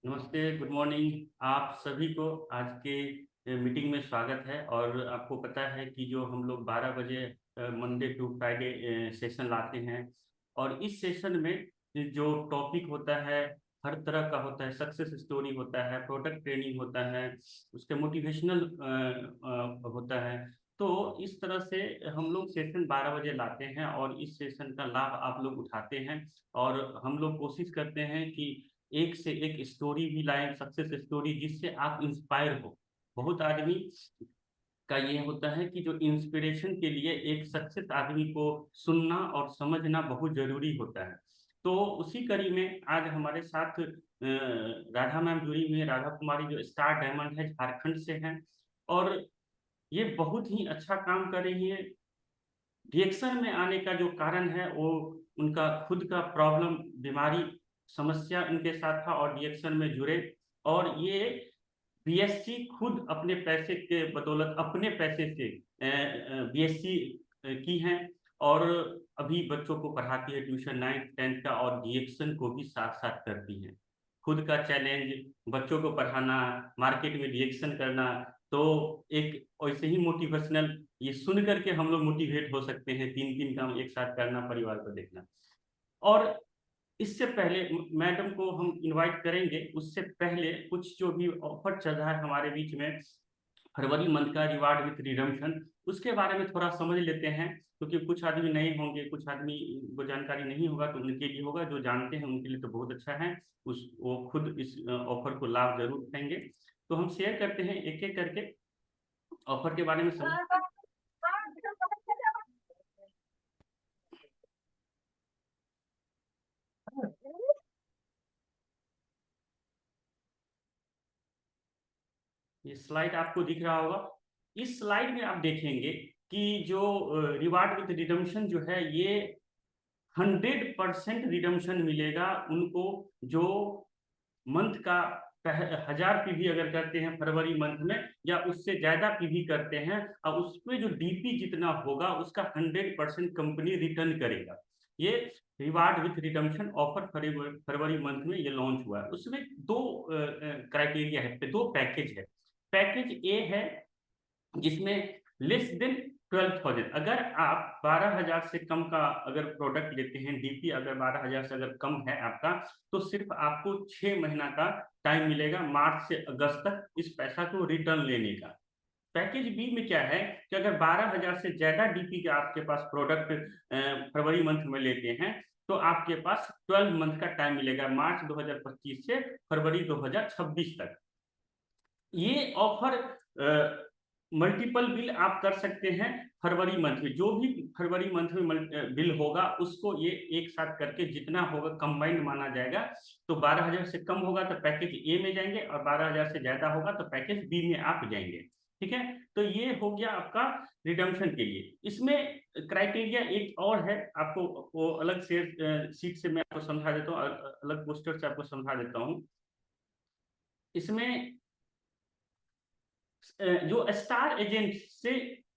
नमस्ते, good morning. आप सभी को आज के मीटिंग में स्वागत है। और आपको पता है कि जो हम लोग 12 बजे मंडे टू फ्राइडे सेशन लाते हैं, और इस सेशन में जो टॉपिक होता है हर तरह का होता है। सक्सेस स्टोरी होता है, प्रोडक्ट ट्रेनिंग होता है, उसके मोटिवेशनल होता है। तो इस तरह से हम लोग सेशन 12 बजे लाते हैं और इस सेशन का लाभ आप लोग उठाते हैं। और हम लोग कोशिश करते हैं कि एक से एक स्टोरी भी लाएं, सक्सेस स्टोरी, जिससे आप इंस्पायर हो। बहुत आदमी का ये होता है कि जो इंस्पिरेशन के लिए एक सक्सेस आदमी को सुनना और समझना बहुत जरूरी होता है। तो उसी कड़ी में आज हमारे साथ राधा मैम जुड़ी हुई है। राधा कुमारी जो स्टार डायमंड है, झारखंड से हैं। और ये बहुत ही अच्छा काम कर रही है। रिएक्शन में आने का जो कारण है वो उनका खुद का प्रॉब्लम, बीमारी, समस्या उनके साथ था और रिएक्शन में जुड़े। और ये बीएससी खुद अपने पैसे के बदौलत, अपने पैसे से बीएससी की हैं। और अभी बच्चों को पढ़ाती है, ट्यूशन 9th 10th का, और रिएक्शन को भी साथ साथ करती हैं। खुद का चैलेंज, बच्चों को पढ़ाना, मार्केट में रिएक्शन करना। तो एक वैसे ही मोटिवेशनल, ये सुन करके हम लोग मोटिवेट हो सकते हैं, तीन तीन काम एक साथ करना, परिवार को देखना। और इससे पहले मैडम को हम इनवाइट करेंगे, उससे पहले कुछ जो भी ऑफर चल रहा है हमारे बीच में, फरवरी मंथ का रिवार्ड विथ रिडम्पशन, उसके बारे में थोड़ा समझ लेते हैं। क्योंकि कुछ आदमी नए होंगे, कुछ आदमी को जानकारी नहीं होगा, तो उनके लिए होगा। जो जानते हैं उनके लिए तो बहुत अच्छा है। उस वो खुद इस ऑफर को लाभ जरूर उठाएंगे। तो हम शेयर करते हैं एक एक करके ऑफर के बारे में समझ। ये स्लाइड आपको दिख रहा होगा। इस स्लाइड में आप देखेंगे कि जो रिवार्ड विद रिडम्पशन जो है, ये 100% रिडम्पशन मिलेगा उनको जो मंथ का 1000 पीवी अगर करते हैं फरवरी मंथ में, या उससे ज्यादा पीवी करते हैं, और उसमें जो डीपी जितना होगा उसका 100% कंपनी रिटर्न करेगा। ये reward with redemption offer February month में ये लॉन्च हुआ है। उसमें दो क्राइटेरिया है, दो पैकेज है। पैकेज ए है जिसमें लेस देन 12,000, अगर आप 12,000 से कम का अगर प्रोडक्ट लेते हैं, डीपी अगर 12,000 से अगर कम है आपका, तो सिर्फ आपको 6 महीना का टाइम मिलेगा, मार्च से अगस्त तक, इस पैसा को रिटर्न लेने का। पैकेज बी में क्या है कि अगर 12,000 से ज्यादा डीपी का आपके पास प्रोडक्ट फरवरी मंथ में लेते हैं, तो आपके पास 12 मंथ का टाइम मिलेगा, मार्च 2025 से फरवरी 2026 तक। ये ऑफर मल्टीपल बिल आप कर सकते हैं। फरवरी मंथ में जो भी फरवरी मंथ में बिल होगा, उसको ये एक साथ करके जितना होगा कंबाइंड माना जाएगा। तो 12,000 से कम होगा तो पैकेज ए में जाएंगे, और 12,000 से ज्यादा होगा तो पैकेज बी में आप जाएंगे। ठीक है, तो ये हो गया आपका रिडम्पशन के लिए। इसमें क्राइटेरिया एक और है, आपको वो अलग से सीट से मैं आपको समझा देता हूँ, अलग पोस्टर से आपको समझा देता हूँ। इसमें जो स्टार एजेंट से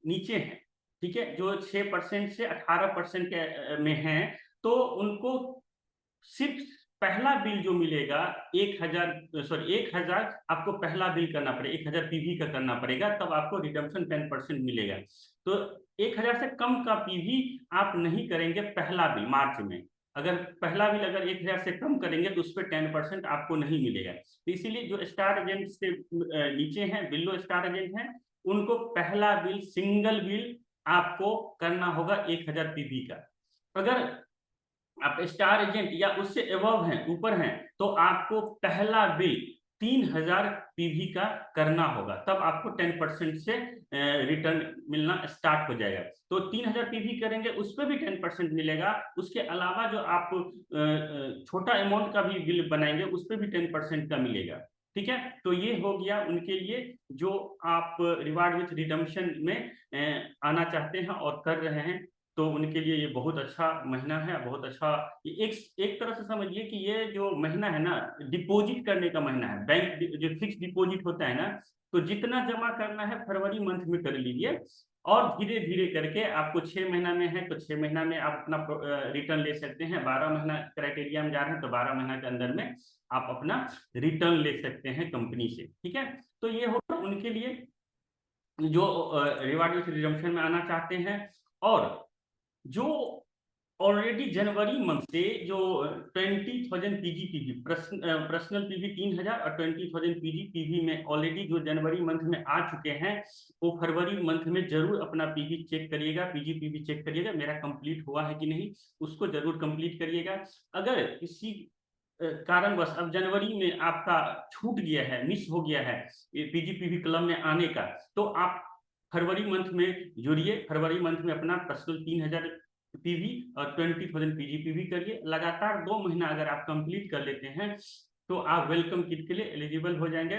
नीचे हैं, ठीक है, जो 6% से 18% के में हैं, तो उनको सिर्फ पहला बिल जो मिलेगा 1,000 आपको पहला बिल करना पड़ेगा, 1,000 पीवी का करना पड़ेगा, तब आपको रिडम्पशन 10% मिलेगा। तो 1,000 से कम का पीवी आप नहीं करेंगे पहला बिल मार्च में। अगर पहला बिल अगर 1,000 से कम करेंगे तो उस पर 10% आपको नहीं मिलेगा। तो इसीलिए जो स्टार एजेंट से नीचे हैं, बिलो स्टार एजेंट हैं, उनको पहला बिल, सिंगल बिल आपको करना होगा 1,000 पीवी का। अगर आप स्टार एजेंट या उससे एबव हैं, ऊपर हैं, तो आपको पहला बिल 3,000 पीवी का करना होगा, तब आपको 10% से रिटर्न मिलना स्टार्ट हो जाएगा। तो 3,000 पीवी करेंगे, उस पर भी 10% मिलेगा। उसके अलावा जो आप छोटा अमाउंट का भी बिल बनाएंगे, उस पर भी 10% का मिलेगा। ठीक है, तो ये हो गया उनके लिए जो आप रिवार्ड विथ रिडम्पशन में आना चाहते हैं और कर रहे हैं। तो उनके लिए ये बहुत अच्छा महीना है, बहुत अच्छा। ये एक तरह से समझिए कि ये जो महीना है ना, डिपॉजिट करने का महीना है। बैंक जो फिक्स डिपॉजिट होता है ना, तो जितना जमा करना है फरवरी मंथ में कर लीजिए, और धीरे धीरे करके आपको 6 महीना में है तो 6 महीना में आप अपना रिटर्न ले सकते हैं। 12 महीना क्राइटेरिया में जा रहे हैं तो 12 महीना के अंदर में आप अपना रिटर्न ले सकते हैं कंपनी से। ठीक है, तो ये होगा उनके लिए जो रिवार्ड विथ रिडम्पशन में आना चाहते हैं। और जो ऑलरेडी जनवरी मंथ से जो 20,000 पीजीपीवी पर्सनल पीवी 3,000 और 20,000 पीजीपीवी में ऑलरेडी जो जनवरी मंथ में आ चुके हैं, वो फरवरी मंथ में जरूर अपना पीवी चेक करिएगा, पीजीपीवी चेक करिएगा मेरा कंप्लीट हुआ है कि नहीं, उसको जरूर कंप्लीट करिएगा। अगर किसी कारणवश अब जनवरी में आपका छूट गया है, मिस हो गया है पीजीपीवी क्लब में आने का, तो आप फरवरी मंथ में जुड़िए। फरवरी मंथ में अपना पर्सनल 3,000 पीवी और 20,000 पीजीपीवी करिए। लगातार 2 महीना अगर आप कंप्लीट कर लेते हैं तो आप वेलकम किट के लिए एलिजिबल हो जाएंगे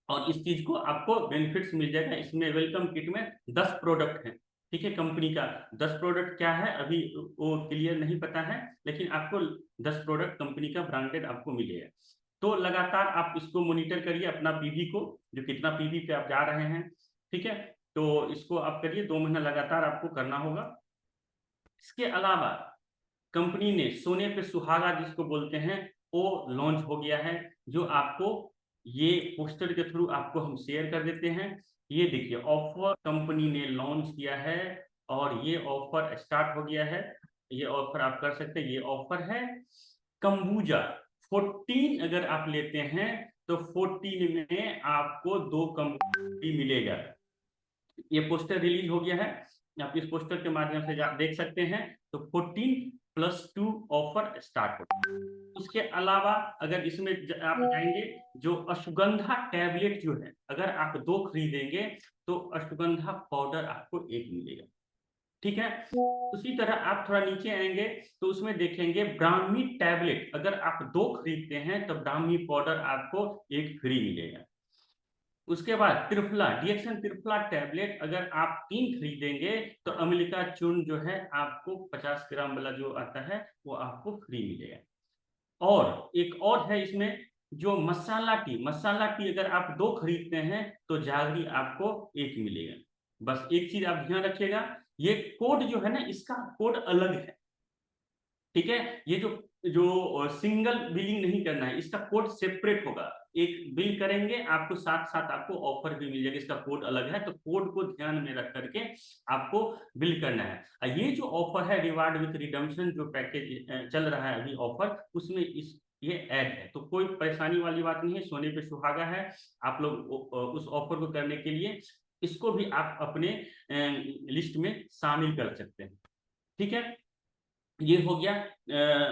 और इस चीज को आपको बेनिफिट्स मिल जाएगा। इसमें वेलकम किट में 10 प्रोडक्ट है, ठीक है, कंपनी का 10 प्रोडक्ट क्या है अभी वो क्लियर नहीं पता है, लेकिन आपको 10 प्रोडक्ट कंपनी का ब्रांडेड आपको मिलेगा। तो लगातार आप इसको मॉनिटर करिए अपना पीवी को, जो कितना पीवी पे आप जा रहे हैं। ठीक है, तो इसको आप करिए, 2 महीना लगातार आपको करना होगा। इसके अलावा कंपनी ने सोने पे सुहागा जिसको बोलते हैं वो लॉन्च हो गया है, जो आपको ये पोस्टर के थ्रू आपको हम शेयर कर देते हैं। ये देखिए ऑफर कंपनी ने लॉन्च किया है और ये ऑफर स्टार्ट हो गया है। ये ऑफर आप कर सकते हैं। ये ऑफर है कंबूजा 14 अगर आप लेते हैं तो 14 में आपको 2 कंबूजा मिलेगा। ये पोस्टर रिलीज हो गया है, आप इस पोस्टर के माध्यम से देख सकते हैं। तो 14+2 ऑफर स्टार्ट हो। उसके अलावा अगर इसमें आप जाएंगे, जो अश्वगंधा टैबलेट जो है, अगर आप 2 खरीदेंगे तो अश्वगंधा पाउडर आपको 1 मिलेगा। ठीक है, उसी तरह आप थोड़ा नीचे आएंगे तो उसमें देखेंगे ब्राह्मी टैबलेट, अगर आप 2 खरीदते हैं तो ब्राह्मी पाउडर आपको 1 फ्री मिलेगा। उसके बाद त्रिफला डीएक्सन त्रिफला टैबलेट अगर आप 3 खरीदेंगे तो अमेरिका चूर्ण जो है आपको 50 ग्राम वाला जो आता है वो आपको फ्री मिलेगा। और एक और है इसमें जो मसाला टी अगर आप 2 खरीदते हैं तो जागरी आपको 1 मिलेगा। बस एक चीज आप ध्यान रखिएगा, ये कोड जो है ना, इसका कोड अलग है। ठीक है, ये जो सिंगल बिलिंग नहीं करना है, इसका कोड सेपरेट होगा। एक बिल करेंगे आपको साथ साथ आपको ऑफर भी मिल जाएगा, इसका कोड अलग है, तो कोड को ध्यान में रख करके आपको बिल करना है। ये जो ऑफर है रिवार्ड विथ रिडम्पशन जो पैकेज चल रहा है अभी ऑफर, उसमें ये ऐड है, तो कोई परेशानी वाली बात नहीं है, सोने पे सुहागा है। आप लोग उस ऑफर को करने के लिए इसको भी आप अपने लिस्ट में शामिल कर सकते हैं। ठीक है, ये हो गया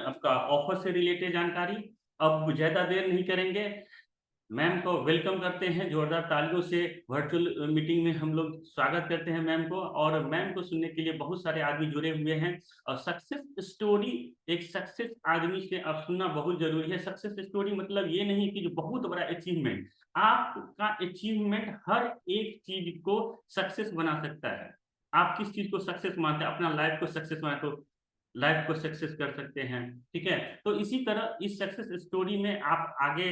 आपका ऑफर से रिलेटेड जानकारी। अब ज्यादा देर नहीं करेंगे, मैम को वेलकम करते हैं जोरदार तालियों से। वर्चुअल मीटिंग में हम लोग स्वागत करते हैं मैम को, और मैम को सुनने के लिए बहुत सारे आदमी जुड़े हुए हैं। और सक्सेस स्टोरी, एक सक्सेस आदमी से आप सुनना बहुत जरूरी है। सक्सेस स्टोरी मतलब ये नहीं कि जो बहुत बड़ा अचीवमेंट, आपका अचीवमेंट हर एक चीज को सक्सेस बना सकता है। आप किस चीज को सक्सेस मानते हैं, अपना लाइफ को सक्सेस मानते हो, लाइफ को सक्सेस कर सकते हैं। ठीक है, तो इसी तरह इस सक्सेस स्टोरी में आप आगे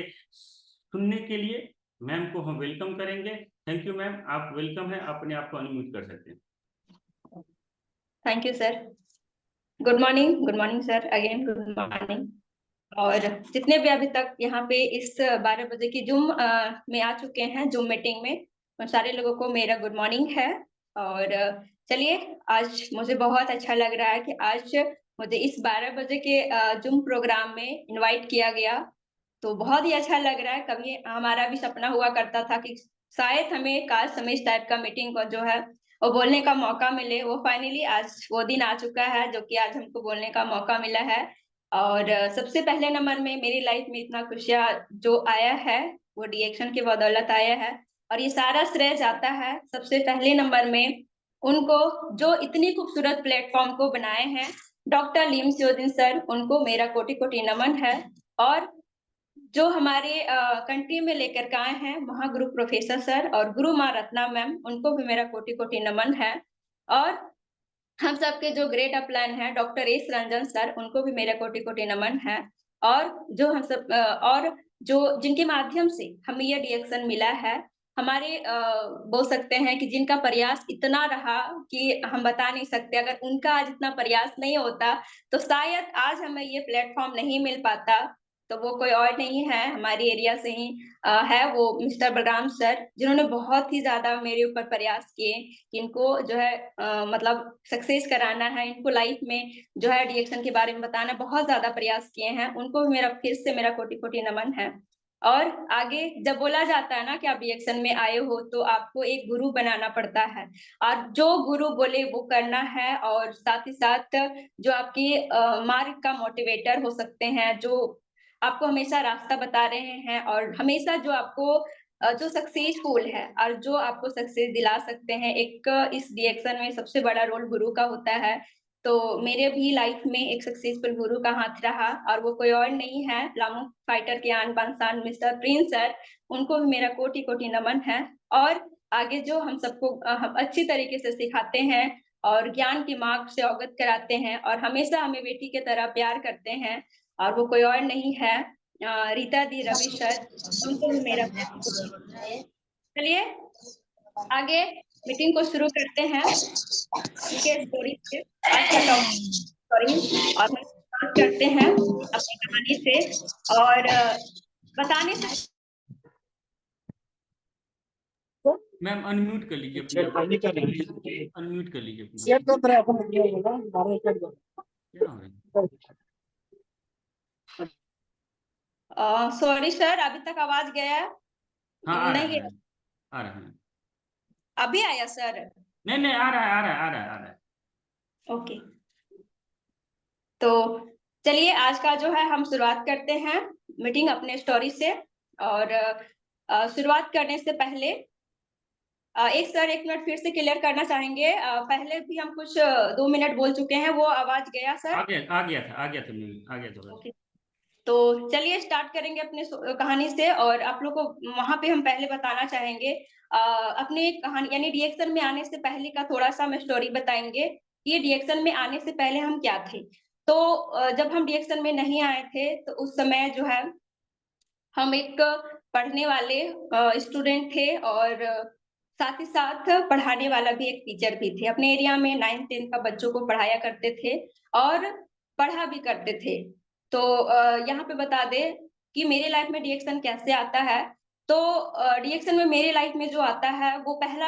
सुनने के लिए मैम को हम वेलकम करेंगे। थैंक यू मैम, आप वेलकम है, अपने आप को अनम्यूट कर सकते हैं। Thank you sir. Good morning sir, again good morning. और जितने भी अभी तक यहाँ पे इस 12 बजे की जूम में आ चुके हैं, जूम मीटिंग में, उन सारे लोगों को मेरा गुड मॉर्निंग है। और चलिए, आज मुझे बहुत अच्छा लग रहा है कि आज मुझे इस 12 बजे के जूम प्रोग्राम में इनवाइट किया गया, तो बहुत ही अच्छा लग रहा है। कभी हमारा भी सपना हुआ करता था कि शायद हमें काश हमें इस टाइप का मीटिंग को जो है वो बोलने का मौका मिले। वो फाइनली आज वो दिन आ चुका है जो कि आज हमको बोलने का मौका मिला है। और सबसे पहले नंबर में मेरी लाइफ में इतना खुशियाँ जो आया है वो डीएक्शन की बदौलत आया है, और ये सारा श्रेय जाता है सबसे पहले नंबर में उनको जो इतनी खूबसूरत प्लेटफॉर्म को बनाए हैं, डॉक्टर लीम स्योदिन सर, उनको मेरा कोटि कोटि नमन है। और जो हमारे कंट्री में लेकर के आए हैं महागुरु प्रोफेसर सर और गुरु माँ रत्ना मैम, उनको भी मेरा कोटि कोटि नमन है। और हम सबके जो ग्रेट अपलाइन है डॉक्टर एस रंजन सर, उनको भी मेरा कोटि कोटि नमन है। और जो हम सब और जो जिनके माध्यम से हमें यह डीएक्शन मिला है, हमारे बोल सकते हैं कि जिनका प्रयास इतना रहा कि हम बता नहीं सकते, अगर उनका आज इतना प्रयास नहीं होता तो शायद आज हमें ये प्लेटफॉर्म नहीं मिल पाता। तो वो कोई और नहीं है, हमारी एरिया से ही है वो मिस्टर बलराम सर, जिन्होंने बहुत ही ज्यादा मेरे ऊपर प्रयास किए कि इनको जो है मतलब सक्सेस कराना है, इनको लाइफ में जो है डीएक्शन के बारे में बताना, बहुत ज्यादा प्रयास किए हैं। उनको भी मेरा फिर से मेरा कोटि कोटि नमन है। और आगे जब बोला जाता है ना कि आप डीएक्शन में आए हो तो आपको एक गुरु बनाना पड़ता है, और जो गुरु बोले वो करना है, और साथ ही साथ जो आपकी मार्ग का मोटिवेटर हो सकते हैं, जो आपको हमेशा रास्ता बता रहे हैं, और हमेशा जो आपको जो सक्सेसफुल है और जो आपको सक्सेस दिला सकते हैं, एक इस डीएक्शन में सबसे बड़ा रोल गुरु का होता है। तो मेरे भी लाइफ में एक सक्सेसफुल गुरु का हाथ रहा, और वो कोई और नहीं है, लामू फाइटर के आन बान शान मिस्टर प्रिंस सर। उनको भी मेरा कोटि कोटि नमन है। और आगे जो हम सबको हम अच्छी तरीके से सिखाते हैं और ज्ञान के मार्ग से अवगत कराते हैं, और हमेशा हमें बेटी की तरह प्यार करते हैं, और वो कोई और नहीं है, रीता दी रवि सर। उनको भी मेरा चलिए आगे मीटिंग को शुरू करते हैं उनके स्टोरी से। आज का टॉपिक स्टोरी, और हम बात करते हैं अपनी कहानी से, और बताने से मैम अनम्यूट कर लीजिए अपने आप, अनम्यूट कर लीजिए अपना। क्या हो रहा है? सॉरी सर, अभी तक आवाज गया हाँ आ रहा नहीं? है, आ रहा है। अभी आया सर? नहीं नहीं, आ रहा है, आ रहा है, आ रहा है, आ रहा है। ओके, तो चलिए आज का जो है हम शुरुआत करते हैं मीटिंग अपने स्टोरी से। और शुरुआत करने से पहले एक सर 1 मिनट फिर से क्लियर करना चाहेंगे। पहले भी हम कुछ 2 मिनट बोल चुके हैं, वो आवाज गया सर? आ गया था, आ गया था मैम, आ गया था बस। ओके, तो चलिए स्टार्ट करेंगे अपने कहानी से। और आप लोग को वहां पे हम पहले बताना चाहेंगे अपने कहानी यानी डीएक्शन में आने से पहले का थोड़ा सा हम स्टोरी बताएंगे कि ये डीएक्शन में आने से पहले हम क्या थे। तो जब हम डीएक्शन में नहीं आए थे तो उस समय जो है हम एक पढ़ने वाले स्टूडेंट थे, और साथ ही साथ पढ़ाने वाला भी एक टीचर भी थे। अपने एरिया में 9th-10th का बच्चों को पढ़ाया करते थे और पढ़ा भी करते थे। तो यहाँ पे बता दे कि मेरे लाइफ में डीएक्शन कैसे आता है। तो डीएक्शन में मेरे लाइफ में जो आता है वो पहला,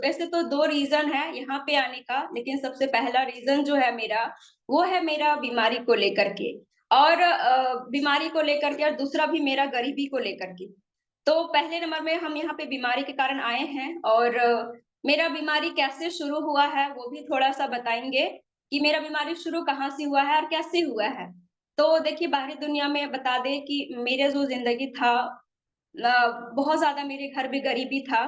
ऐसे तो 2 रीजन है यहाँ पे आने का, लेकिन सबसे पहला रीजन जो है मेरा, वो है मेरा बीमारी को लेकर के, और बीमारी को लेकर के, और दूसरा भी मेरा गरीबी को लेकर के। तो पहले नंबर में हम यहाँ पे बीमारी के कारण आए हैं, और मेरा बीमारी कैसे शुरू हुआ है वो भी थोड़ा सा बताएंगे कि मेरा बीमारी शुरू कहाँ से हुआ है और कैसे हुआ है। तो देखिए बाहरी दुनिया में बता दें कि मेरे जो जिंदगी था, बहुत ज्यादा मेरे घर में गरीबी था।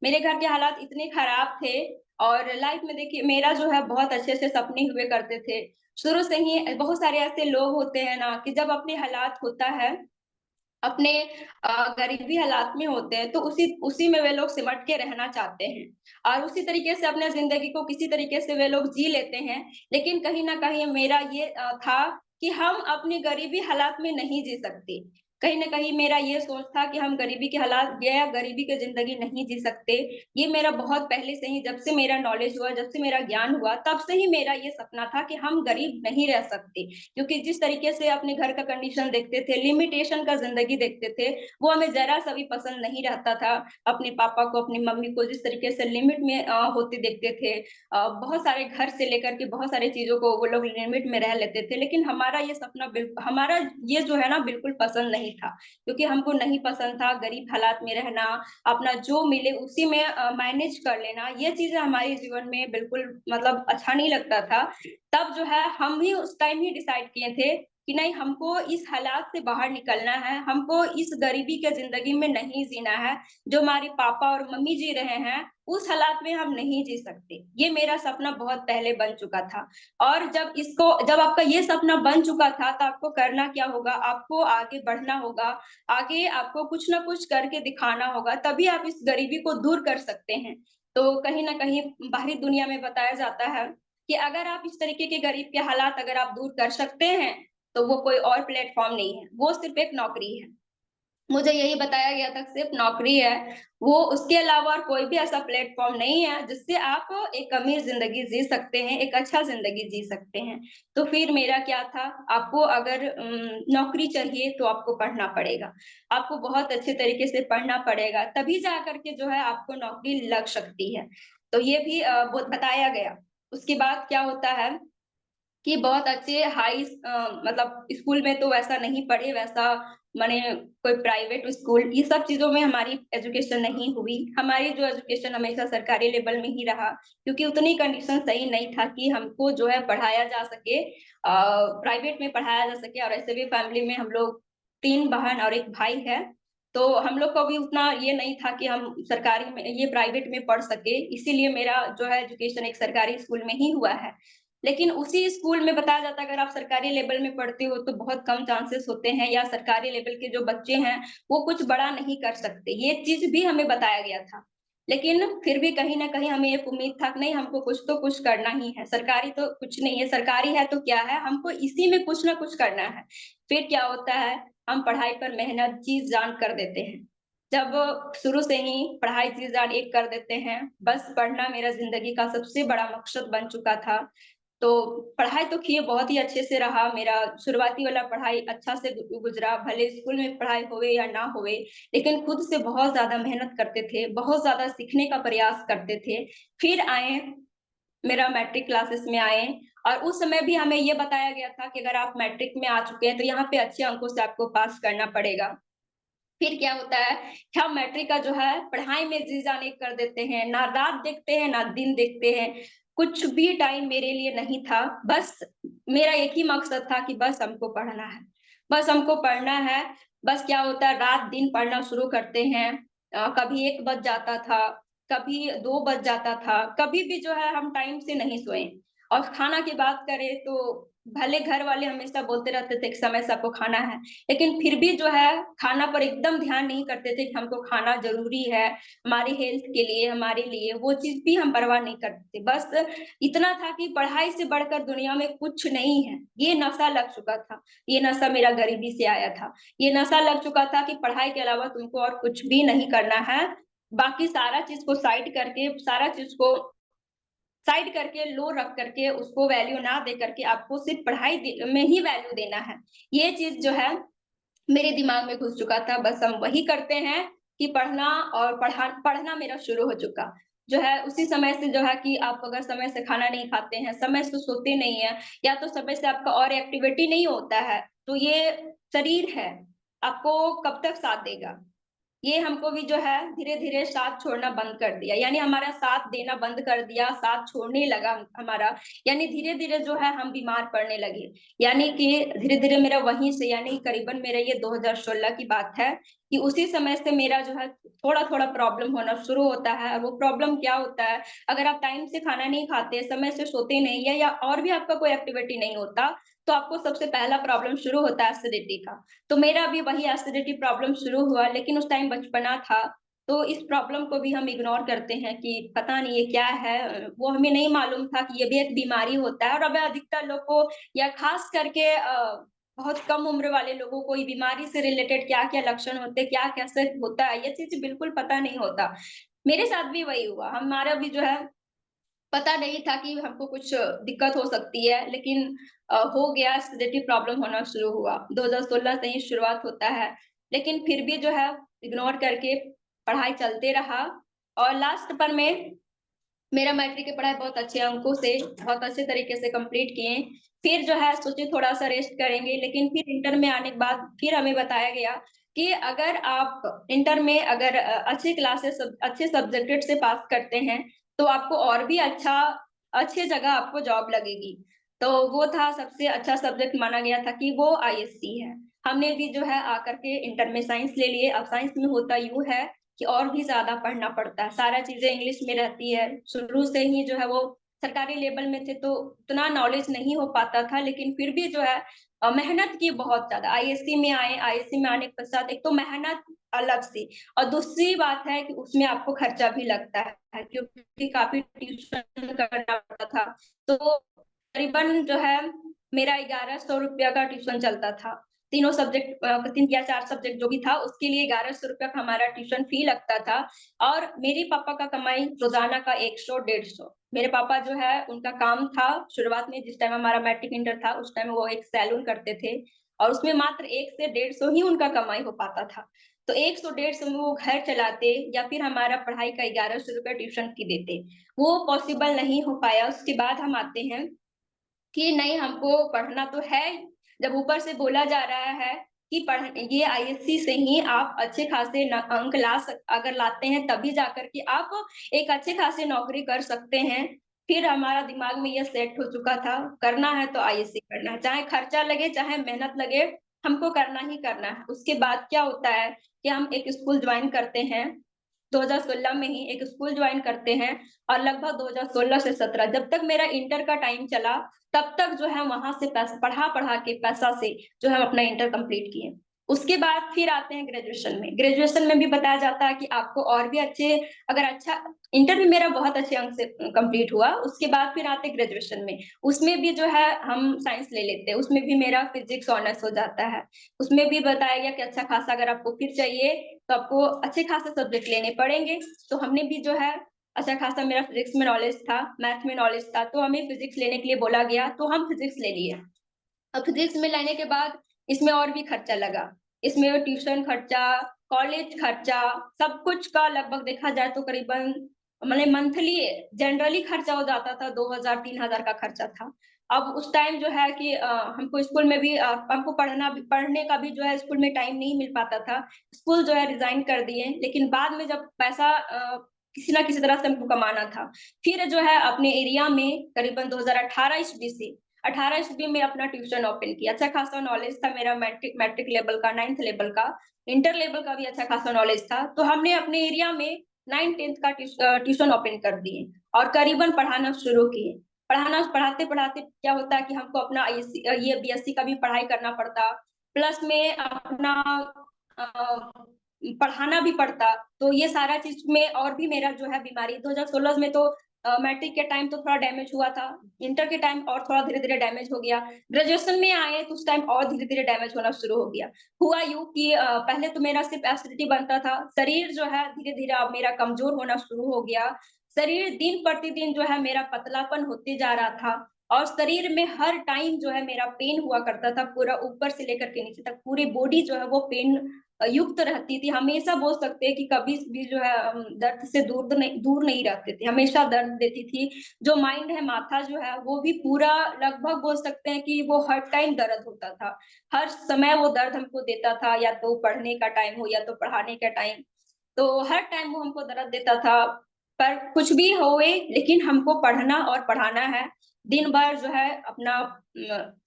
मेरे घर के हालात इतने खराब थे, और लाइफ में देखिए मेरा जो है बहुत अच्छे से सपने हुए करते थे। शुरू से ही बहुत सारे ऐसे लोग होते हैं ना कि जब अपने हालात होता है, अपने गरीबी हालात में होते हैं, तो उसी उसी में वे लोग सिमट के रहना चाहते हैं, और उसी तरीके से अपने जिंदगी को किसी तरीके से वे लोग जी लेते हैं। लेकिन कहीं ना कहीं मेरा ये था कि हम अपनी गरीबी हालात में नहीं जी सकते। कहीं ना कहीं मेरा ये सोच था कि हम गरीबी के हालात या गरीबी की जिंदगी नहीं जी सकते। ये मेरा बहुत पहले से ही, जब से मेरा नॉलेज हुआ, जब से मेरा ज्ञान हुआ, तब से ही मेरा ये सपना था कि हम गरीब नहीं रह सकते। क्योंकि जिस तरीके से अपने घर का कंडीशन देखते थे, लिमिटेशन का जिंदगी देखते थे, वो हमें जरा सा भी पसंद नहीं रहता था। अपने पापा को, अपनी मम्मी को जिस तरीके से लिमिट में होते देखते थे, बहुत सारे घर से लेकर के बहुत सारी चीजों को वो लोग लिमिट में रह लेते थे, लेकिन हमारा ये सपना हमारा ये जो है ना बिल्कुल पसंद नहीं था। क्योंकि हमको नहीं पसंद था गरीब हालात में रहना, अपना जो मिले उसी में मैनेज कर लेना, ये चीजें हमारे जीवन में बिल्कुल मतलब अच्छा नहीं लगता था। तब जो है हम भी उस टाइम ही डिसाइड किए थे कि नहीं, हमको इस हालात से बाहर निकलना है, हमको इस गरीबी के जिंदगी में नहीं जीना है। जो हमारे पापा और मम्मी जी रहे हैं उस हालात में हम नहीं जी सकते। ये मेरा सपना बहुत पहले बन चुका था। और जब आपका ये सपना बन चुका था तो आपको करना क्या होगा, आपको आगे बढ़ना होगा। आगे आपको कुछ ना कुछ करके दिखाना होगा, तभी आप इस गरीबी को दूर कर सकते हैं। तो कहीं ना कहीं बाहरी दुनिया में बताया जाता है कि अगर आप इस तरीके के गरीब के हालात अगर आप दूर कर सकते हैं तो वो कोई और प्लेटफॉर्म नहीं है, वो सिर्फ एक नौकरी है। मुझे यही बताया गया था सिर्फ नौकरी है, वो उसके अलावा और कोई भी ऐसा प्लेटफॉर्म नहीं है जिससे आप एक अमीर जिंदगी जी सकते हैं, एक अच्छा जिंदगी जी सकते हैं। तो फिर मेरा क्या था, आपको अगर नौकरी चाहिए तो आपको पढ़ना पड़ेगा, आपको बहुत अच्छे तरीके से पढ़ना पड़ेगा, तभी जा करके जो है आपको नौकरी लग सकती है। तो ये भी बताया गया। उसके बाद क्या होता है कि बहुत अच्छे मतलब स्कूल में तो वैसा नहीं पढ़े, वैसा माने कोई प्राइवेट स्कूल, ये सब चीजों में हमारी एजुकेशन नहीं हुई। हमारी जो एजुकेशन हमेशा सरकारी लेवल में ही रहा, क्योंकि उतनी कंडीशन सही नहीं था कि हमको जो है पढ़ाया जा सके, प्राइवेट में पढ़ाया जा सके। और ऐसे भी फैमिली में हम लोग 3 बहन और एक भाई है, तो हम लोग को भी उतना ये नहीं था कि हम सरकारी में, ये प्राइवेट में पढ़ सके। इसीलिए मेरा जो है एजुकेशन एक सरकारी स्कूल में ही हुआ है। लेकिन उसी स्कूल में बताया जाता है अगर आप सरकारी लेवल में पढ़ते हो तो बहुत कम चांसेस होते हैं, या सरकारी लेवल के जो बच्चे हैं वो कुछ बड़ा नहीं कर सकते, ये चीज भी हमें बताया गया था। लेकिन फिर भी कहीं ना कहीं हमें एक उम्मीद था कि नहीं, हमको कुछ तो कुछ करना ही है, सरकारी तो कुछ नहीं है, सरकारी है तो क्या है, हमको इसी में कुछ ना कुछ करना है। फिर क्या होता है, हम पढ़ाई पर मेहनत जी जान कर देते हैं। जब शुरू से ही पढ़ाई जी जान एक कर देते हैं, बस पढ़ना मेरा जिंदगी का सबसे बड़ा मकसद बन चुका था। तो पढ़ाई तो किए, बहुत ही अच्छे से रहा मेरा, शुरुआती वाला पढ़ाई अच्छा से गुजरा, भले स्कूल में पढ़ाई होवे या ना होवे, लेकिन खुद से बहुत ज्यादा मेहनत करते थे, बहुत ज्यादा सीखने का प्रयास करते थे। फिर आए, मेरा मैट्रिक क्लासेस में आए, और उस समय भी हमें ये बताया गया था कि अगर आप मैट्रिक में आ चुके हैं तो यहाँ पे अच्छे अंकों से आपको पास करना पड़ेगा। फिर क्या होता है कि हम मैट्रिक का जो है पढ़ाई में जी जान एक कर देते हैं, ना रात देखते हैं ना दिन देखते हैं, कुछ भी टाइम मेरे लिए नहीं था। बस मेरा एक ही मकसद था कि बस हमको पढ़ना है, बस हमको पढ़ना है। बस क्या होता है, रात दिन पढ़ना शुरू करते हैं, कभी 1 बज जाता था, कभी 2 बज जाता था, कभी भी जो है हम टाइम से नहीं सोए। और खाना की बात करें तो भले घर वाले हमेशा बोलते रहते थे कि समय से आपको खाना है, लेकिन फिर भी जो है खाना पर एकदम ध्यान नहीं करते थे कि हमको खाना ज़रूरी है, हमारी हेल्थ के लिए, हमारे लिए, वो चीज़ भी हम परवाह नहीं करते थे। बस इतना था कि पढ़ाई से बढ़कर दुनिया में कुछ नहीं है, ये नशा लग चुका था। ये नशा मेरा गरीबी से आया था। ये नशा लग चुका था कि पढ़ाई के अलावा तुमको और कुछ भी नहीं करना है। बाकी सारा चीज़ को साइड करके, सारा चीज़ को साइड करके, लो रख करके, उसको वैल्यू ना दे करके आपको सिर्फ में ही वैल्यू देना है। ये चीज़ जो है मेरे दिमाग में घुस चुका था। बस हम वही करते हैं कि पढ़ना, और पढ़ना मेरा शुरू हो चुका जो है उसी समय से। जो है कि आप अगर समय से खाना नहीं खाते हैं, समय से सोते नहीं हैं, या तो समय से आपका और एक्टिविटी नहीं होता है, तो ये शरीर है, आपको कब तक साथ देगा। ये हमको भी जो है धीरे-धीरे साथ छोड़ना बंद कर दिया, यानी हमारा साथ देना बंद कर दिया, साथ छोड़ने लगा हमारा। यानी धीरे-धीरे जो है हम बीमार पड़ने लगे। यानी कि धीरे-धीरे मेरा वहीं से, यानी करीबन मेरा ये 2016 की बात है कि उसी समय से मेरा जो है थोड़ा-थोड़ा प्रॉब्लम होना शुरू होता है। और वो प्रॉब्लम क्या होता है, अगर आप टाइम से खाना नहीं खाते, समय से सोते नहीं है, या और भी आपका कोई एक्टिविटी नहीं होता, तो आपको सबसे पहला प्रॉब्लम शुरू होता है एसिडिटी का। तो मेरा भी वही एसिडिटी प्रॉब्लम शुरू हुआ, लेकिन उस टाइम बचपना था, तो इस प्रॉब्लम को भी हम इग्नोर करते हैं कि पता नहीं ये क्या है। वो हमें नहीं मालूम था कि ये भी एक बीमारी होता है। और अब अधिकतर लोग को, या खास करके बहुत कम उम्र वाले लोगों को, ये बीमारी से रिलेटेड क्या-क्या लक्षण होते हैं, क्या कैसे होता है, ये चीज़ बिल्कुल पता नहीं होता। मेरे साथ भी वही हुआ, हमारा भी जो है पता नहीं था कि हमको कुछ दिक्कत हो सकती है, लेकिन हो गया, एसिडिटी प्रॉब्लम होना शुरू हुआ। 2016 से ही शुरुआत होता है, लेकिन फिर भी जो है इग्नोर करके पढ़ाई चलते रहा। और लास्ट पर में मेरा मैट्रिक की पढ़ाई बहुत अच्छे अंकों से, बहुत अच्छे तरीके से कंप्लीट किए। फिर जो है सोचे थोड़ा-सा रेस्ट करेंगे, लेकिन फिर इंटर में आने के बाद फिर हमें बताया गया कि अगर आप इंटर में अगर अच्छे क्लासेस, अच्छे सब्जेक्ट से पास करते हैं, तो आपको और भी अच्छे जगह आपको जॉब लगेगी। तो वो था सबसे अच्छा सब्जेक्ट माना गया था कि वो आईएससी है। हमने भी जो है आकर के इंटर में साइंस ले लिए। अब साइंस में होता यूँ है कि और भी ज़्यादा पढ़ना पड़ता है, सारा चीज़ें इंग्लिश में रहती है। शुरू से ही जो है वो सरकारी लेवल में थे तो उतना नॉलेज नहीं हो पाता था, लेकिन फिर भी जो है मेहनत की बहुत ज़्यादा। आईएससी में आए, आईएससी में आने के पश्चात एक तो मेहनत अलग से, और दूसरी बात है कि उसमें आपको खर्चा भी लगता है, क्योंकि काफ़ी ट्यूशन करना पड़ता था। तो करीबन जो है मेरा 1100 रुपया का ट्यूशन चलता था। तीनों सब्जेक्ट 3 या 4 सब्जेक्ट जो भी था उसके लिए 1100 रुपया का हमारा ट्यूशन फी लगता था। और मेरे पापा का कमाई रोजाना का 100-150। मेरे पापा जो है उनका काम था शुरुआत में, जिस टाइम हमारा मैट्रिक इंटर था उस टाइम वो एक सैलून करते थे और उसमें मात्र 1 से 150 ही उनका कमाई हो पाता था। तो 100-150 में वो घर चलाते या फिर हमारा पढ़ाई का 1100 रुपया ट्यूशन फी देते। वो पॉसिबल नहीं हो पाया। उसके बाद हम आते हैं कि नहीं, हमको पढ़ना तो है। जब ऊपर से बोला जा रहा है कि पढ़ ये आईएससी से ही आप अच्छे खासे अंक अगर लाते हैं तभी जाकर के आप एक अच्छे खासे नौकरी कर सकते हैं। फिर हमारा दिमाग में ये सेट हो चुका था, करना है तो आईएससी करना है, चाहे खर्चा लगे चाहे मेहनत लगे, हमको करना ही करना है। उसके बाद क्या होता है कि हम एक स्कूल ज्वाइन करते हैं, 2016 में ही एक स्कूल ज्वाइन करते हैं और लगभग 2016 से 17 जब तक मेरा इंटर का टाइम चला तब तक जो है वहां से पैसा पढ़ा के पैसा से जो है अपना इंटर कंप्लीट किए। उसके बाद फिर आते हैं ग्रेजुएशन में। ग्रेजुएशन में भी बताया जाता है कि आपको और भी अच्छे, अगर अच्छा, इंटर भी मेरा बहुत अच्छे अंक से कंप्लीट हुआ। उसके बाद फिर आते ग्रेजुएशन में, उसमें भी जो है हम साइंस ले लेते हैं, उसमें भी मेरा फिजिक्स ऑनर्स हो जाता है। उसमें भी बताया गया कि अच्छा खासा अगर आपको फिर चाहिए तो आपको अच्छे खासे सब्जेक्ट लेने पड़ेंगे। तो हमने भी जो है अच्छा खासा, मेरा फिजिक्स में नॉलेज था, मैथ में नॉलेज था, तो हमें फिजिक्स लेने के लिए बोला गया तो हम फिजिक्स ले लिए। अब फिजिक्स में लेने के बाद इसमें और भी खर्चा लगा, इसमें ट्यूशन खर्चा, कॉलेज खर्चा, सब कुछ का लगभग देखा जाए तो करीबन मतलब मंथली जनरली खर्चा हो जाता था, 2000-3000 का खर्चा था। अब उस टाइम जो है कि हमको स्कूल में भी हमको पढ़ने का भी जो है स्कूल में टाइम नहीं मिल पाता था। स्कूल जो है रिजाइन कर दिए, लेकिन बाद में जब पैसा किसी ना किसी तरह से हमको कमाना था, फिर जो है अपने एरिया में करीबन 2018 ईस्वी से 18 ईस्वी में अपना ट्यूशन ओपन किया। अच्छा खासा नॉलेज था मेरा मैट्रिक लेवल का, 9th लेवल का, इंटर लेवल का भी अच्छा खासा नॉलेज था। तो हमने अपने एरिया में 9th-10th का ट्यूशन ओपन कर दिए और करीबन पढ़ाना शुरू किए। पढ़ाते पढ़ाते क्या होता है कि हमको अपना ये बीएससी का भी पढ़ाई करना पड़ता, प्लस में अपना पढ़ाना भी पड़ता। तो ये सारा चीज में और भी मेरा जो है बीमारी 2016 में तो मैट्रिक के टाइम तो थोड़ा डैमेज हुआ था, इंटर के टाइम और थोड़ा धीरे धीरे डैमेज हो गया, ग्रेजुएशन में आए तो उस टाइम और धीरे धीरे डैमेज होना शुरू हो गया। हुआ यूं कि पहले तो मेरा सिर्फ एसिडिटी बनता था, शरीर जो है धीरे धीरे अब मेरा कमजोर होना शुरू हो गया। शरीर दिन प्रतिदिन जो है मेरा पतलापन होते जा रहा था और शरीर में हर टाइम जो है मेरा पेन हुआ करता था, पूरा ऊपर से लेकर के नीचे तक पूरी बॉडी जो है वो पेन युक्त रहती थी। हमेशा बोल सकते हैं कि कभी भी जो है दर्द से दूर नहीं रहते थे, हमेशा दर्द देती थी। जो माइंड है, माथा जो है वो भी पूरा लगभग बोल सकते हैं कि वो हर टाइम दर्द होता था, हर समय वो दर्द हमको देता था, या तो पढ़ने का टाइम हो या तो पढ़ाने का टाइम, तो हर टाइम वो हमको दर्द देता था। पर कुछ भी होए लेकिन हमको पढ़ना और पढ़ाना है। दिन भर जो है अपना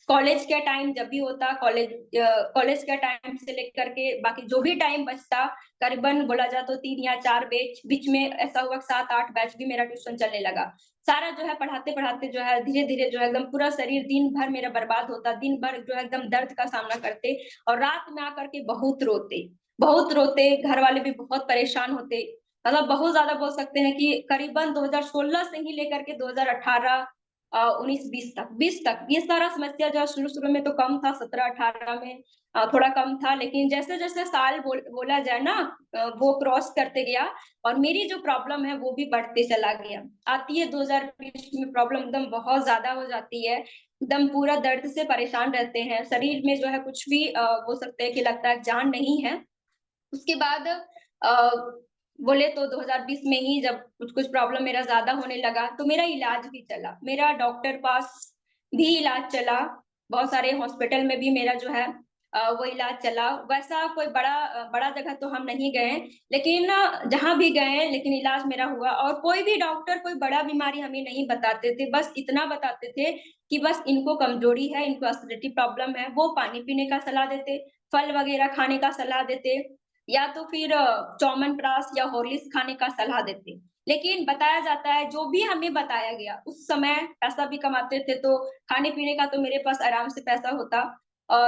कॉलेज का टाइम जब भी होता, कॉलेज का टाइम से लेकर के बाकी जो भी टाइम बचता, करीबन बोला जाए तो 3 या 4 बैच, बीच में ऐसा हुआ 7-8 बैच भी मेरा ट्यूशन चलने लगा। सारा जो है पढ़ाते पढ़ाते जो है धीरे धीरे जो है एकदम पूरा शरीर दिन भर मेरा बर्बाद होता, दिन भर जो है एकदम दर्द का सामना करते और रात में आकर के बहुत रोते, घर वाले भी बहुत परेशान होते। मतलब बहुत ज्यादा बोल सकते हैं कि करीबन 2016 से ही लेकर के 2018 19-20 तक ये सारा समस्या जो है शुरू-शुरू में तो कम था, 17-18 में थोड़ा कम था, लेकिन जैसे-जैसे साल बोला जाए ना वो क्रॉस करते गया और मेरी जो प्रॉब्लम है वो भी बढ़ते चला गया। आती है 2020 में प्रॉब्लम एकदम बहुत ज़्यादा हो जाती है, एकदम पूरा दर्द से परेशान रहते हैं, शरीर में जो है कुछ भी बोल सकते हैं कि लगता है जान नहीं है। उसके बाद बोले तो 2020 में ही जब कुछ प्रॉब्लम मेरा ज़्यादा होने लगा, तो मेरा इलाज भी चला। मेरा डॉक्टर पास भी इलाज चला, बहुत सारे हॉस्पिटल में भी मेरा जो है वो इलाज चला। वैसा कोई बड़ा जगह तो हम नहीं गए, लेकिन जहाँ भी गए लेकिन इलाज मेरा हुआ और कोई भी डॉक्टर कोई बड़ा बीमारी हमें नहीं बताते थे, बस इतना बताते थे कि बस इनको कमज़ोरी है, इनको एसिडिटी प्रॉब्लम है। वो पानी पीने का सलाह देते, फल वगैरह खाने का सलाह देते या तो फिर च्यवनप्राश या हॉर्लिक्स खाने का सलाह देते। लेकिन बताया जाता है जो भी हमें बताया गया, उस समय पैसा भी कमाते थे तो खाने-पीने का तो मेरे पास आराम से पैसा होता।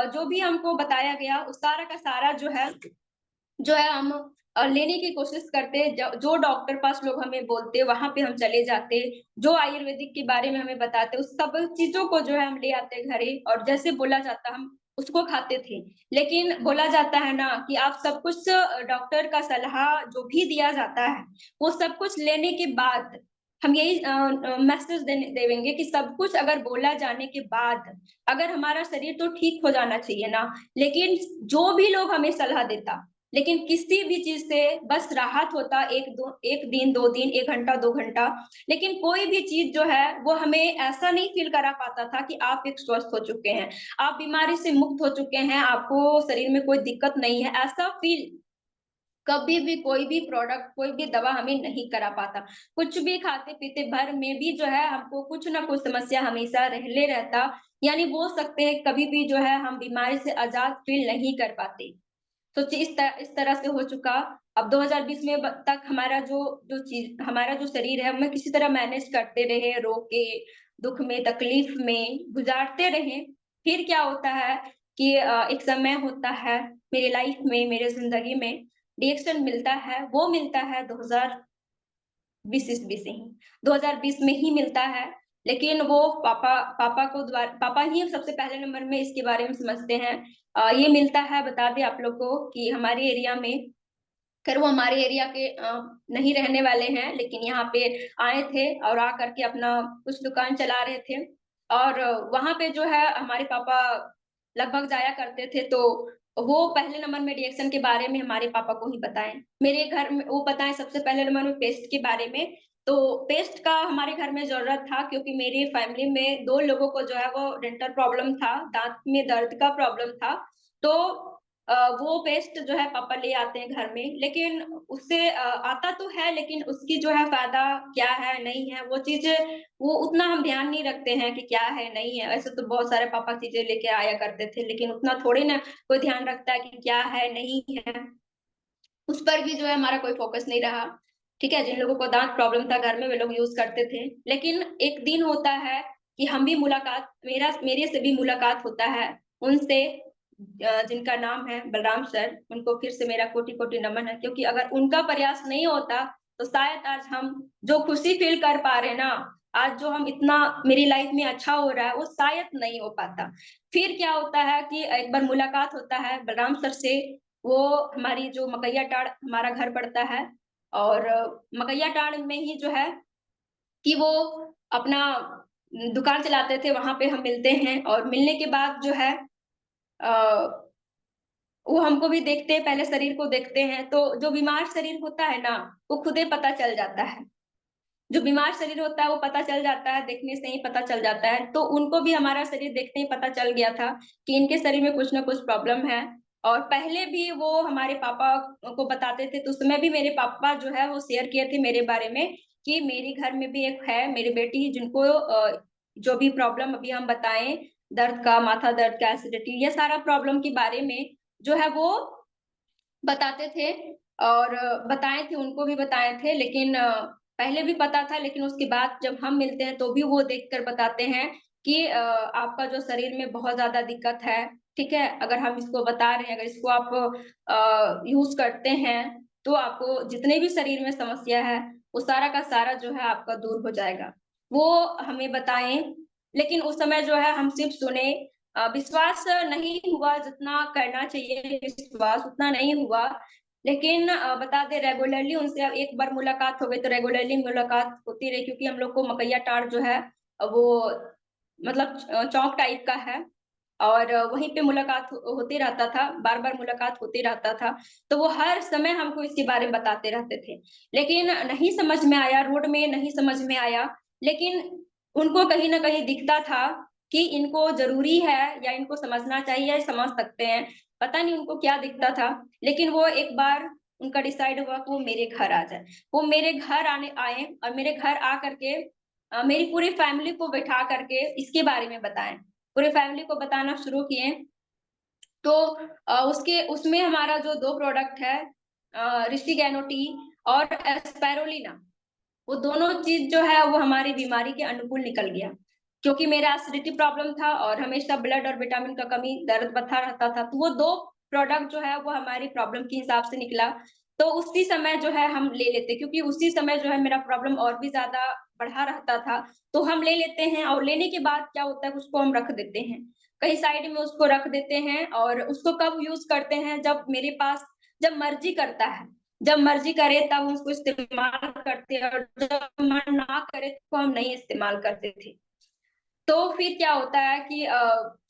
जो भी हमको बताया गया उस सारा का सारा जो है हम लेने की कोशिश करते, जो डॉक्टर पास लोग हमें बोलते वहां पे हम चले जाते, जो आयुर्वेदिक के बारे में हमें बताते उस सब चीजों को जो है हम ले आते घरे और जैसे बोला जाता हम उसको खाते थे। लेकिन बोला जाता है ना कि आप सब कुछ डॉक्टर का सलाह जो भी दिया जाता है वो सब कुछ लेने के बाद हम यही मैसेज देंगे कि सब कुछ अगर बोला जाने के बाद अगर हमारा शरीर तो ठीक हो जाना चाहिए ना, लेकिन जो भी लोग हमें सलाह देता, लेकिन किसी भी चीज से बस राहत होता एक दिन 2 दिन 1 घंटा 2 घंटा, लेकिन कोई भी चीज जो है वो हमें ऐसा नहीं फील करा पाता था कि आप एक स्वस्थ हो चुके हैं, आप बीमारी से मुक्त हो चुके हैं, आपको शरीर में कोई दिक्कत नहीं है, ऐसा फील कभी भी कोई भी प्रोडक्ट कोई भी दवा हमें नहीं करा पाता। कुछ भी खाते पीते भर में भी जो है हमको कुछ ना कुछ समस्या हमेशा रहले रहता, यानी बोल सकते हैं कभी भी जो है हम बीमारी से आजाद फील नहीं कर पाते। सोचिए इस तरह से हो चुका। अब 2020 में तक हमारा जो जो चीज हमारा जो शरीर है हमें किसी तरह मैनेज करते रहे, रो के दुख में तकलीफ में गुजारते रहे। फिर क्या होता है कि एक समय होता है मेरी लाइफ में, मेरे जिंदगी में रिएक्शन मिलता है, वो मिलता है 2020 ईस्वी से ही, 2020 में ही मिलता है। लेकिन वो पापा ही सबसे पहले नंबर में इसके बारे में समझते हैं। ये मिलता है, बता दें आप लोग को कि हमारे एरिया में, खैर वो हमारे एरिया के नहीं रहने वाले हैं, लेकिन यहाँ पे आए थे और आ करके अपना कुछ दुकान चला रहे थे। और वहां पे जो है हमारे पापा लगभग जाया करते थे, तो वो पहले नंबर में रिएक्शन के बारे में हमारे पापा को ही बताएं। मेरे घर में वो बताएं सबसे पहले नंबर में पेस्ट के बारे में। तो पेस्ट का हमारे घर में जरूरत था क्योंकि मेरी फैमिली में 2 लोगों को जो है वो डेंटल प्रॉब्लम था, दांत में दर्द का प्रॉब्लम था। तो वो पेस्ट जो है पापा ले आते हैं घर में, लेकिन उससे आता तो है लेकिन उसकी जो है फायदा क्या है नहीं है वो चीजें वो उतना हम ध्यान नहीं रखते हैं कि क्या है नहीं है। वैसे तो बहुत सारे पापा चीजें लेके आया करते थे, लेकिन उतना थोड़ी ना कोई ध्यान रखता है कि क्या है नहीं है। उस पर भी जो है हमारा कोई फोकस नहीं रहा। ठीक है, जिन लोगों को दांत प्रॉब्लम था घर में वे लोग यूज करते थे। लेकिन एक दिन होता है कि हम भी मुलाकात मेरे से भी मुलाकात होता है उनसे, जिनका नाम है बलराम सर। उनको फिर से मेरा कोटि कोटि नमन है, क्योंकि अगर उनका प्रयास नहीं होता तो शायद आज हम जो खुशी फील कर पा रहे हैं ना, आज जो हम इतना मेरी लाइफ में अच्छा हो रहा है वो शायद नहीं हो पाता। फिर क्या होता है कि एक बार मुलाकात होता है बलराम सर से। वो हमारी जो मकैया टाड़ हमारा घर पड़ता है, और मकैया टाड़ में ही जो है कि वो अपना दुकान चलाते थे, वहां पे हम मिलते हैं। और मिलने के बाद जो है वो हमको भी देखते हैं, पहले शरीर को देखते हैं। तो जो बीमार शरीर होता है ना वो खुदे पता चल जाता है, जो बीमार शरीर होता है वो पता चल जाता है, देखने से ही पता चल जाता है। तो उनको भी हमारा शरीर देखते ही पता चल गया था कि इनके शरीर में कुछ ना कुछ प्रॉब्लम है। और पहले भी वो हमारे पापा को बताते थे, तो उस समय भी मेरे पापा जो है वो शेयर किए थे मेरे बारे में कि मेरे घर में भी एक है मेरी बेटी जिनको जो भी प्रॉब्लम अभी हम बताएं, दर्द का, माथा दर्द का, एसिडिटी, ये सारा प्रॉब्लम के बारे में जो है वो बताते थे। और बताए थे, उनको भी बताए थे। लेकिन पहले भी पता था, लेकिन उसके बाद जब हम मिलते हैं तो भी वो देखकर बताते हैं कि आपका जो शरीर में बहुत ज्यादा दिक्कत है। ठीक है, अगर हम इसको बता रहे हैं, अगर इसको आप यूज करते हैं तो आपको जितने भी शरीर में समस्या है वो सारा का सारा जो है आपका दूर हो जाएगा, वो हमें बताएं। लेकिन उस समय जो है हम सिर्फ सुने, विश्वास नहीं हुआ जितना करना चाहिए, विश्वास उतना नहीं हुआ। लेकिन बता दे रेगुलरली उनसे अब एक बार मुलाकात हो गई तो रेगुलरली मुलाकात होती रही, क्योंकि हम लोग को मकैया टाड़ जो है वो मतलब चौक टाइप का है। और वहीं पे मुलाकात होते रहता था, बार बार मुलाकात होते रहता था। तो वो हर समय हमको इसके बारे में बताते रहते थे, लेकिन नहीं समझ में आया, रोड में नहीं समझ में आया। लेकिन उनको कहीं ना कहीं दिखता था कि इनको जरूरी है या इनको समझना चाहिए या समझ सकते हैं, पता नहीं उनको क्या दिखता था। लेकिन वो एक बार उनका डिसाइड हुआ कि वो मेरे घर आ जाए। वो मेरे घर आने आए और मेरे घर आ करके मेरी पूरी फैमिली को बैठा करके इसके बारे में बताएं, पूरी फैमिली को बताना शुरू किए। तो उसके उसमें हमारा जो 2 प्रोडक्ट है, रिस्टीगैनो-टी और एस्पैरुलिना, वो दोनों चीज जो है वो हमारी बीमारी के अनुकूल निकल गया। क्योंकि मेरा एसिडिटी प्रॉब्लम था और हमेशा ब्लड और विटामिन का कमी, दर्द बता रहता था, तो वो 2 प्रोडक्ट जो है वो हमारी प्रॉब्लम के हिसाब से निकला। तो उसी समय जो है हम ले लेते, क्योंकि उसी समय जो है मेरा प्रॉब्लम और भी ज्यादा बढ़ा रहता था। तो हम ले लेते हैं और लेने के बाद क्या होता है उसको हम रख देते हैं। कहीं साइड में उसको रख देते हैं और उसको कब यूज करते हैं, जब मेरे पास जब मर्जी करता है, जब मर्जी करे तब उसको इस्तेमाल करते हैं, और जब मन ना करे तो हम नहीं इस्तेमाल करते थे। तो फिर क्या होता है कि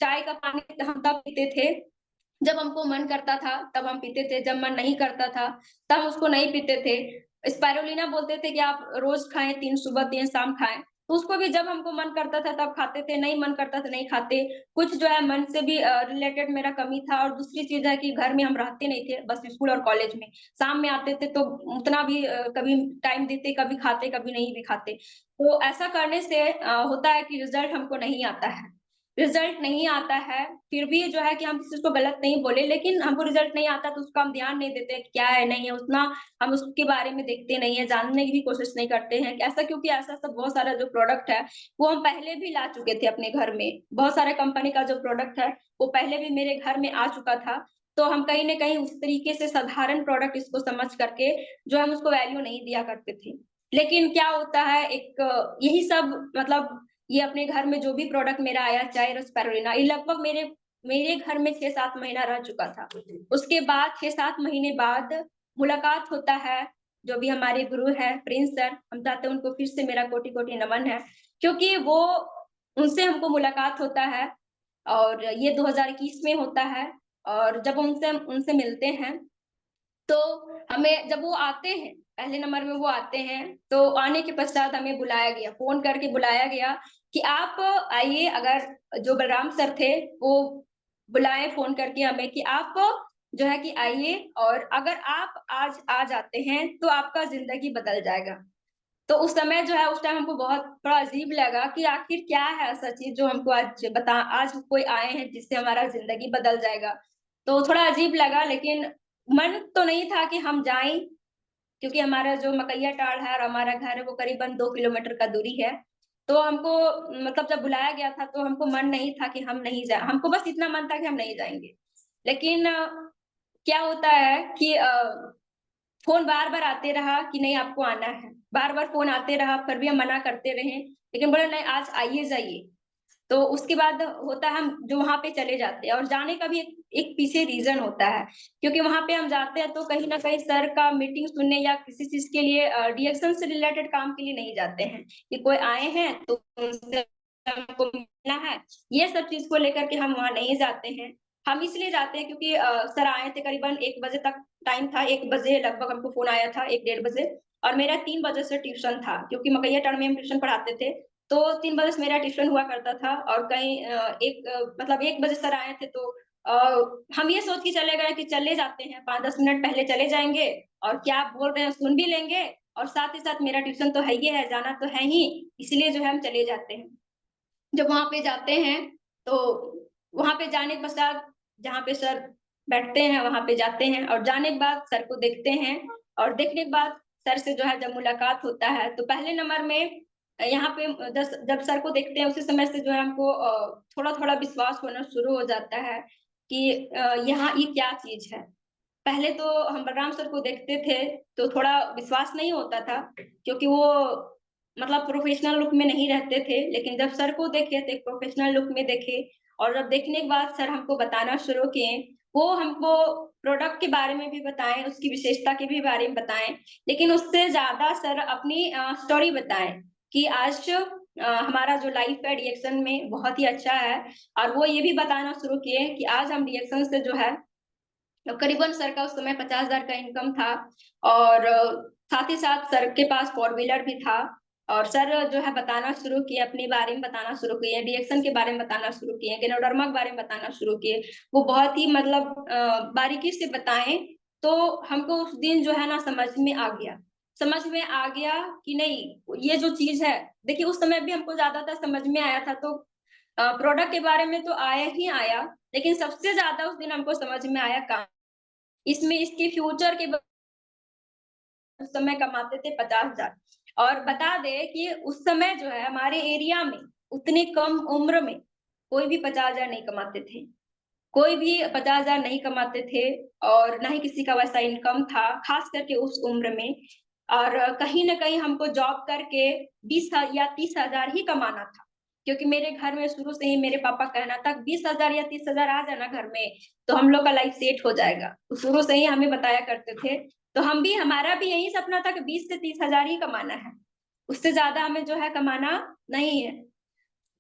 चाय का पानी हम तब पीते थे जब हमको मन करता था, तब हम पीते थे, जब मन नहीं करता था तब उसको नहीं पीते थे। स्पाइरुलिना बोलते थे कि आप रोज खाएं, 3 सुबह 3 शाम खाएं, तो उसको भी जब हमको मन करता था तब खाते थे, नहीं मन करता था नहीं खाते। कुछ जो है मन से भी रिलेटेड मेरा कमी था, और दूसरी चीज है कि घर में हम रहते नहीं थे, बस स्कूल और कॉलेज में शाम में आते थे, तो उतना भी कभी टाइम देते, कभी खाते, कभी नहीं भी खाते। तो ऐसा करने से होता है कि रिजल्ट हमको नहीं आता है, रिजल्ट नहीं आता है। फिर भी जो है कि हम किसी को गलत नहीं बोले, लेकिन हमको रिजल्ट नहीं आता तो उसका हम ध्यान नहीं देते क्या है नहीं है, उतना हम उसके बारे में देखते नहीं है, जानने की भी कोशिश नहीं करते हैं ऐसा, क्योंकि ऐसा सब बहुत सारा जो प्रोडक्ट है वो हम पहले भी ला चुके थे अपने घर में। बहुत सारे कंपनी का जो प्रोडक्ट है वो पहले भी मेरे घर में आ चुका था। तो हम कहीं ना कहीं उस तरीके से साधारण प्रोडक्ट इसको समझ करके जो हम उसको वैल्यू नहीं दिया करते थे। लेकिन क्या होता है, एक यही सब मतलब ये अपने घर में जो भी प्रोडक्ट मेरा आया, चाहे रोस्पेरुलिना, ये लगभग मेरे मेरे घर में 6-7 महीना रह चुका था। उसके बाद 6-7 महीने बाद मुलाकात होता है, जो भी हमारे गुरु है प्रिंस सर, हम चाहते हैं उनको फिर से मेरा कोटि कोटि नमन है, क्योंकि वो उनसे हमको मुलाकात होता है, और ये 2021 में होता है। और जब उनसे उनसे मिलते हैं तो हमें, जब वो आते हैं पहले नंबर में वो आते हैं, तो आने के पश्चात हमें बुलाया गया, फोन करके बुलाया गया कि आप आइए। अगर जो बलराम सर थे वो बुलाए फोन करके हमें कि आप जो है कि आइए, और अगर आप आज आ जाते हैं तो आपका जिंदगी बदल जाएगा। तो उस समय जो है, उस टाइम हमको बहुत थोड़ा अजीब लगा कि आखिर क्या है ऐसा चीज जो हमको आज कोई आए हैं जिससे हमारा जिंदगी बदल जाएगा। तो थोड़ा अजीब लगा, लेकिन मन तो नहीं था कि हम जाएं, क्योंकि हमारा जो मकैया टाड़ है और हमारा घर है वो करीबन 2 किलोमीटर का दूरी है। तो हमको मतलब जब बुलाया गया था तो हमको मन नहीं था कि हम नहीं जाए, हमको बस इतना मन था कि हम नहीं जाएंगे। लेकिन क्या होता है कि फोन बार बार आते रहा कि नहीं आपको आना है, बार बार फोन आते रहा, फिर भी हम मना करते रहे, लेकिन बोले नहीं आज आइए जाइए। तो उसके बाद होता है हम जो वहां पे चले जाते हैं, और जाने का भी एक पीछे रीजन होता है, क्योंकि वहां पे हम जाते हैं तो कहीं ना कहीं सर का मीटिंग सुनने या किसी चीज के लिए रिएक्शन से रिलेटेड काम के लिए नहीं जाते हैं कि कोई आए हैं तो उनसे हमको मिलना है, ये सब चीज को लेकर के हम वहां नहीं जाते हैं। हम इसलिए जाते हैं क्योंकि सर आए थे करीबन 1 बजे तक टाइम था, 1 बजे लगभग हमको फोन आया था, 1-1:30 बजे। और मेरा 3 बजे से ट्यूशन था, क्योंकि मकैया टाड़ में हम ट्यूशन पढ़ाते थे। तो 3 बजे से मेरा ट्यूशन हुआ करता था, और कहीं मतलब 1 बजे सर आए थे तो हम ये सोच के चले गए कि चले जाते हैं, 5-10 मिनट पहले चले जाएंगे, और क्या आप बोल रहे हैं सुन भी लेंगे, और साथ ही साथ मेरा ट्यूशन तो है ही है, जाना तो है ही, इसलिए जो है हम चले जाते हैं। जब वहां पे जाते हैं तो वहां पे जाने के पश्चात जहाँ पे सर बैठते हैं वहां पे जाते हैं, और जाने के बाद सर को देखते हैं, और देखने के बाद सर से जो है जब मुलाकात होता है तो पहले नंबर में यहाँ पे जब सर को देखते हैं उसी समय से जो है हमको थोड़ा थोड़ा विश्वास होना शुरू हो जाता है कि यहाँ ये क्या चीज है। पहले तो हम बलराम सर को देखते थे तो थोड़ा विश्वास नहीं होता था, क्योंकि वो मतलब प्रोफेशनल लुक में नहीं रहते थे, लेकिन जब सर को देखे तो एक प्रोफेशनल लुक में देखे, और जब देखने के बाद सर हमको बताना शुरू किए, वो हमको प्रोडक्ट के बारे में भी बताएं, उसकी विशेषता के भी बारे में बताएं, लेकिन उससे ज्यादा सर अपनी स्टोरी बताएं कि आज हमारा जो लाइफ है रिएक्शन में बहुत ही अच्छा है। और वो ये भी बताना शुरू किए कि आज हम रिएक्शन से जो है, तो करीबन सर का उस समय 50,000 का इनकम था, और साथ ही साथ सर के पास 4 व्हीलर भी था। और सर जो है बताना शुरू किए, अपने बारे में बताना शुरू किए, रिएक्शन के बारे में बताना शुरू किए, गैनोडर्मा के बारे में बताना शुरू किए। वो बहुत ही मतलब बारीकी से बताएं, तो हमको उस दिन जो है ना समझ में आ गया, समझ में आ गया कि नहीं ये जो चीज है। देखिए उस समय भी हमको ज्यादातर समझ में आया था, तो प्रोडक्ट के बारे में तो आया ही आया, लेकिन सबसे ज्यादा उस दिन हमको समझ में आया काम, इसमें इसके फ्यूचर के उस समय कमाते थे 50,000। और बता दे कि उस समय जो है हमारे एरिया में उतनी कम उम्र में कोई भी 50,000 नहीं कमाते थे, कोई भी 50,000 नहीं कमाते थे, और ना ही किसी का वैसा इनकम था, खास करके उस उम्र में। और कहीं ना कहीं हमको जॉब करके 20 या 30,000 ही कमाना था, क्योंकि मेरे घर में शुरू से ही मेरे पापा कहना था 20,000 या 30,000 आ जाना घर में तो हम लोग का लाइफ सेट हो जाएगा, तो शुरू से ही हमें बताया करते थे। तो हमारा भी यही सपना था कि 20 से 30,000 ही कमाना है, उससे ज्यादा हमें जो है कमाना नहीं है।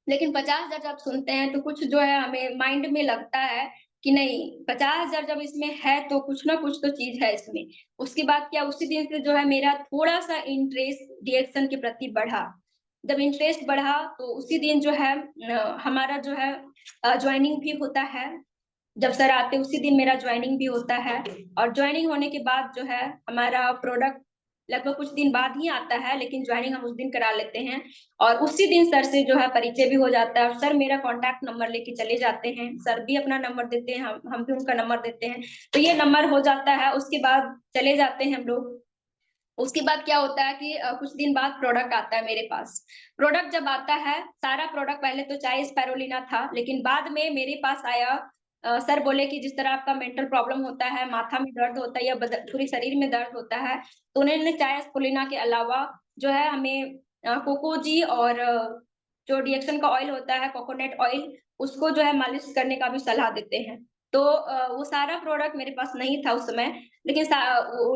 लेकिन 50,000 जब सुनते हैं तो कुछ जो है हमें माइंड में लगता है कि नहीं, 50,000 जब इसमें है तो कुछ ना कुछ तो चीज है इसमें। उसके बाद क्या, उसी दिन से जो है मेरा थोड़ा सा इंटरेस्ट डिएक्शन के प्रति बढ़ा। जब इंटरेस्ट बढ़ा तो उसी दिन जो है हमारा जो है ज्वाइनिंग भी होता है। जब सर आते उसी दिन मेरा ज्वाइनिंग भी होता है, और ज्वाइनिंग होने के बाद जो है हमारा प्रोडक्ट लगभग कुछ दिन बाद ही आता है, लेकिन ज्वाइनिंग हम उस दिन करा लेते हैं। और उसी दिन सर से जो है परिचय भी हो जाता है, और सर मेरा कॉन्टैक्ट नंबर लेके चले जाते हैं, सर भी अपना नंबर देते हैं, हम भी उनका नंबर देते हैं। तो ये नंबर हो जाता है, उसके बाद चले जाते हैं हम लोग। उसके बाद क्या होता है कि कुछ दिन बाद प्रोडक्ट आता है मेरे पास। प्रोडक्ट जब आता है, सारा प्रोडक्ट पहले तो चाहे स्पाइरुलिना था, लेकिन बाद में मेरे पास आया सर बोले कि जिस तरह आपका मेंटल प्रॉब्लम होता है, माथा में दर्द होता है या पूरे शरीर में दर्द होता है, तो उन्होंने चाहे स्पाइरुलिना के अलावा जो है हमें कोकोजी और जो डिएक्शन का ऑयल होता है कोकोनट ऑयल, उसको जो है मालिश करने का भी सलाह देते हैं। तो वो सारा प्रोडक्ट मेरे पास नहीं था उस समय, लेकिन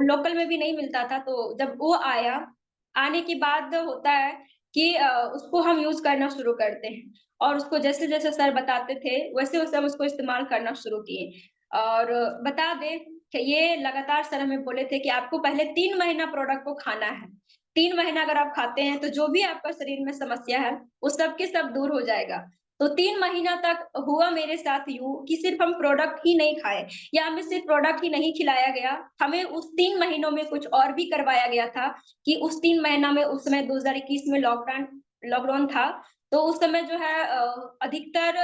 लोकल में भी नहीं मिलता था। तो जब वो आया, आने के बाद होता है कि उसको हम यूज करना शुरू करते हैं, और उसको जैसे जैसे सर बताते थे वैसे वैसे हम उसको इस्तेमाल करना शुरू किए। और बता दें कि ये लगातार सर हमें बोले थे कि आपको पहले 3 महीना प्रोडक्ट को खाना है। 3 महीना अगर आप खाते हैं तो जो भी आपका शरीर में समस्या है वो सब के सब दूर हो जाएगा। तो 3 महीना तक हुआ मेरे साथ यूं कि सिर्फ हम प्रोडक्ट ही नहीं खाए, या हमें सिर्फ प्रोडक्ट ही नहीं खिलाया गया, हमें उस 3 महीनों में कुछ और भी करवाया गया था। कि उस 3 महीना में, उस समय 2021 में लॉकडाउन लॉकडाउन था, तो उस समय जो है अधिकतर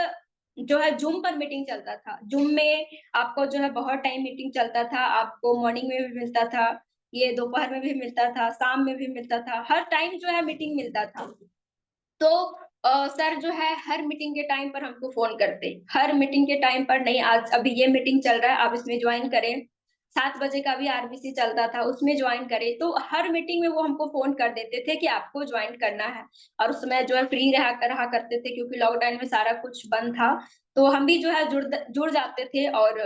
जो है जूम पर मीटिंग चलता था। जूम में आपको जो है बहुत टाइम मीटिंग चलता था, आपको मॉर्निंग में भी मिलता था, ये दोपहर में भी मिलता था, शाम में भी मिलता था, हर टाइम जो है मीटिंग मिलता था। तो सर जो है हर मीटिंग के टाइम पर हमको फोन करते, हर मीटिंग के टाइम पर, नहीं आज अभी ये मीटिंग चल रहा है आप इसमें ज्वाइन करें। 7 बजे का भी आरबीसी चलता था, उसमें ज्वाइन करें। तो हर मीटिंग में वो हमको फोन कर देते थे कि आपको ज्वाइन करना है। और उस समय जो है फ्री रहा करते थे, क्योंकि लॉकडाउन में सारा कुछ बंद था। तो हम भी जो है जुड़ जाते थे, और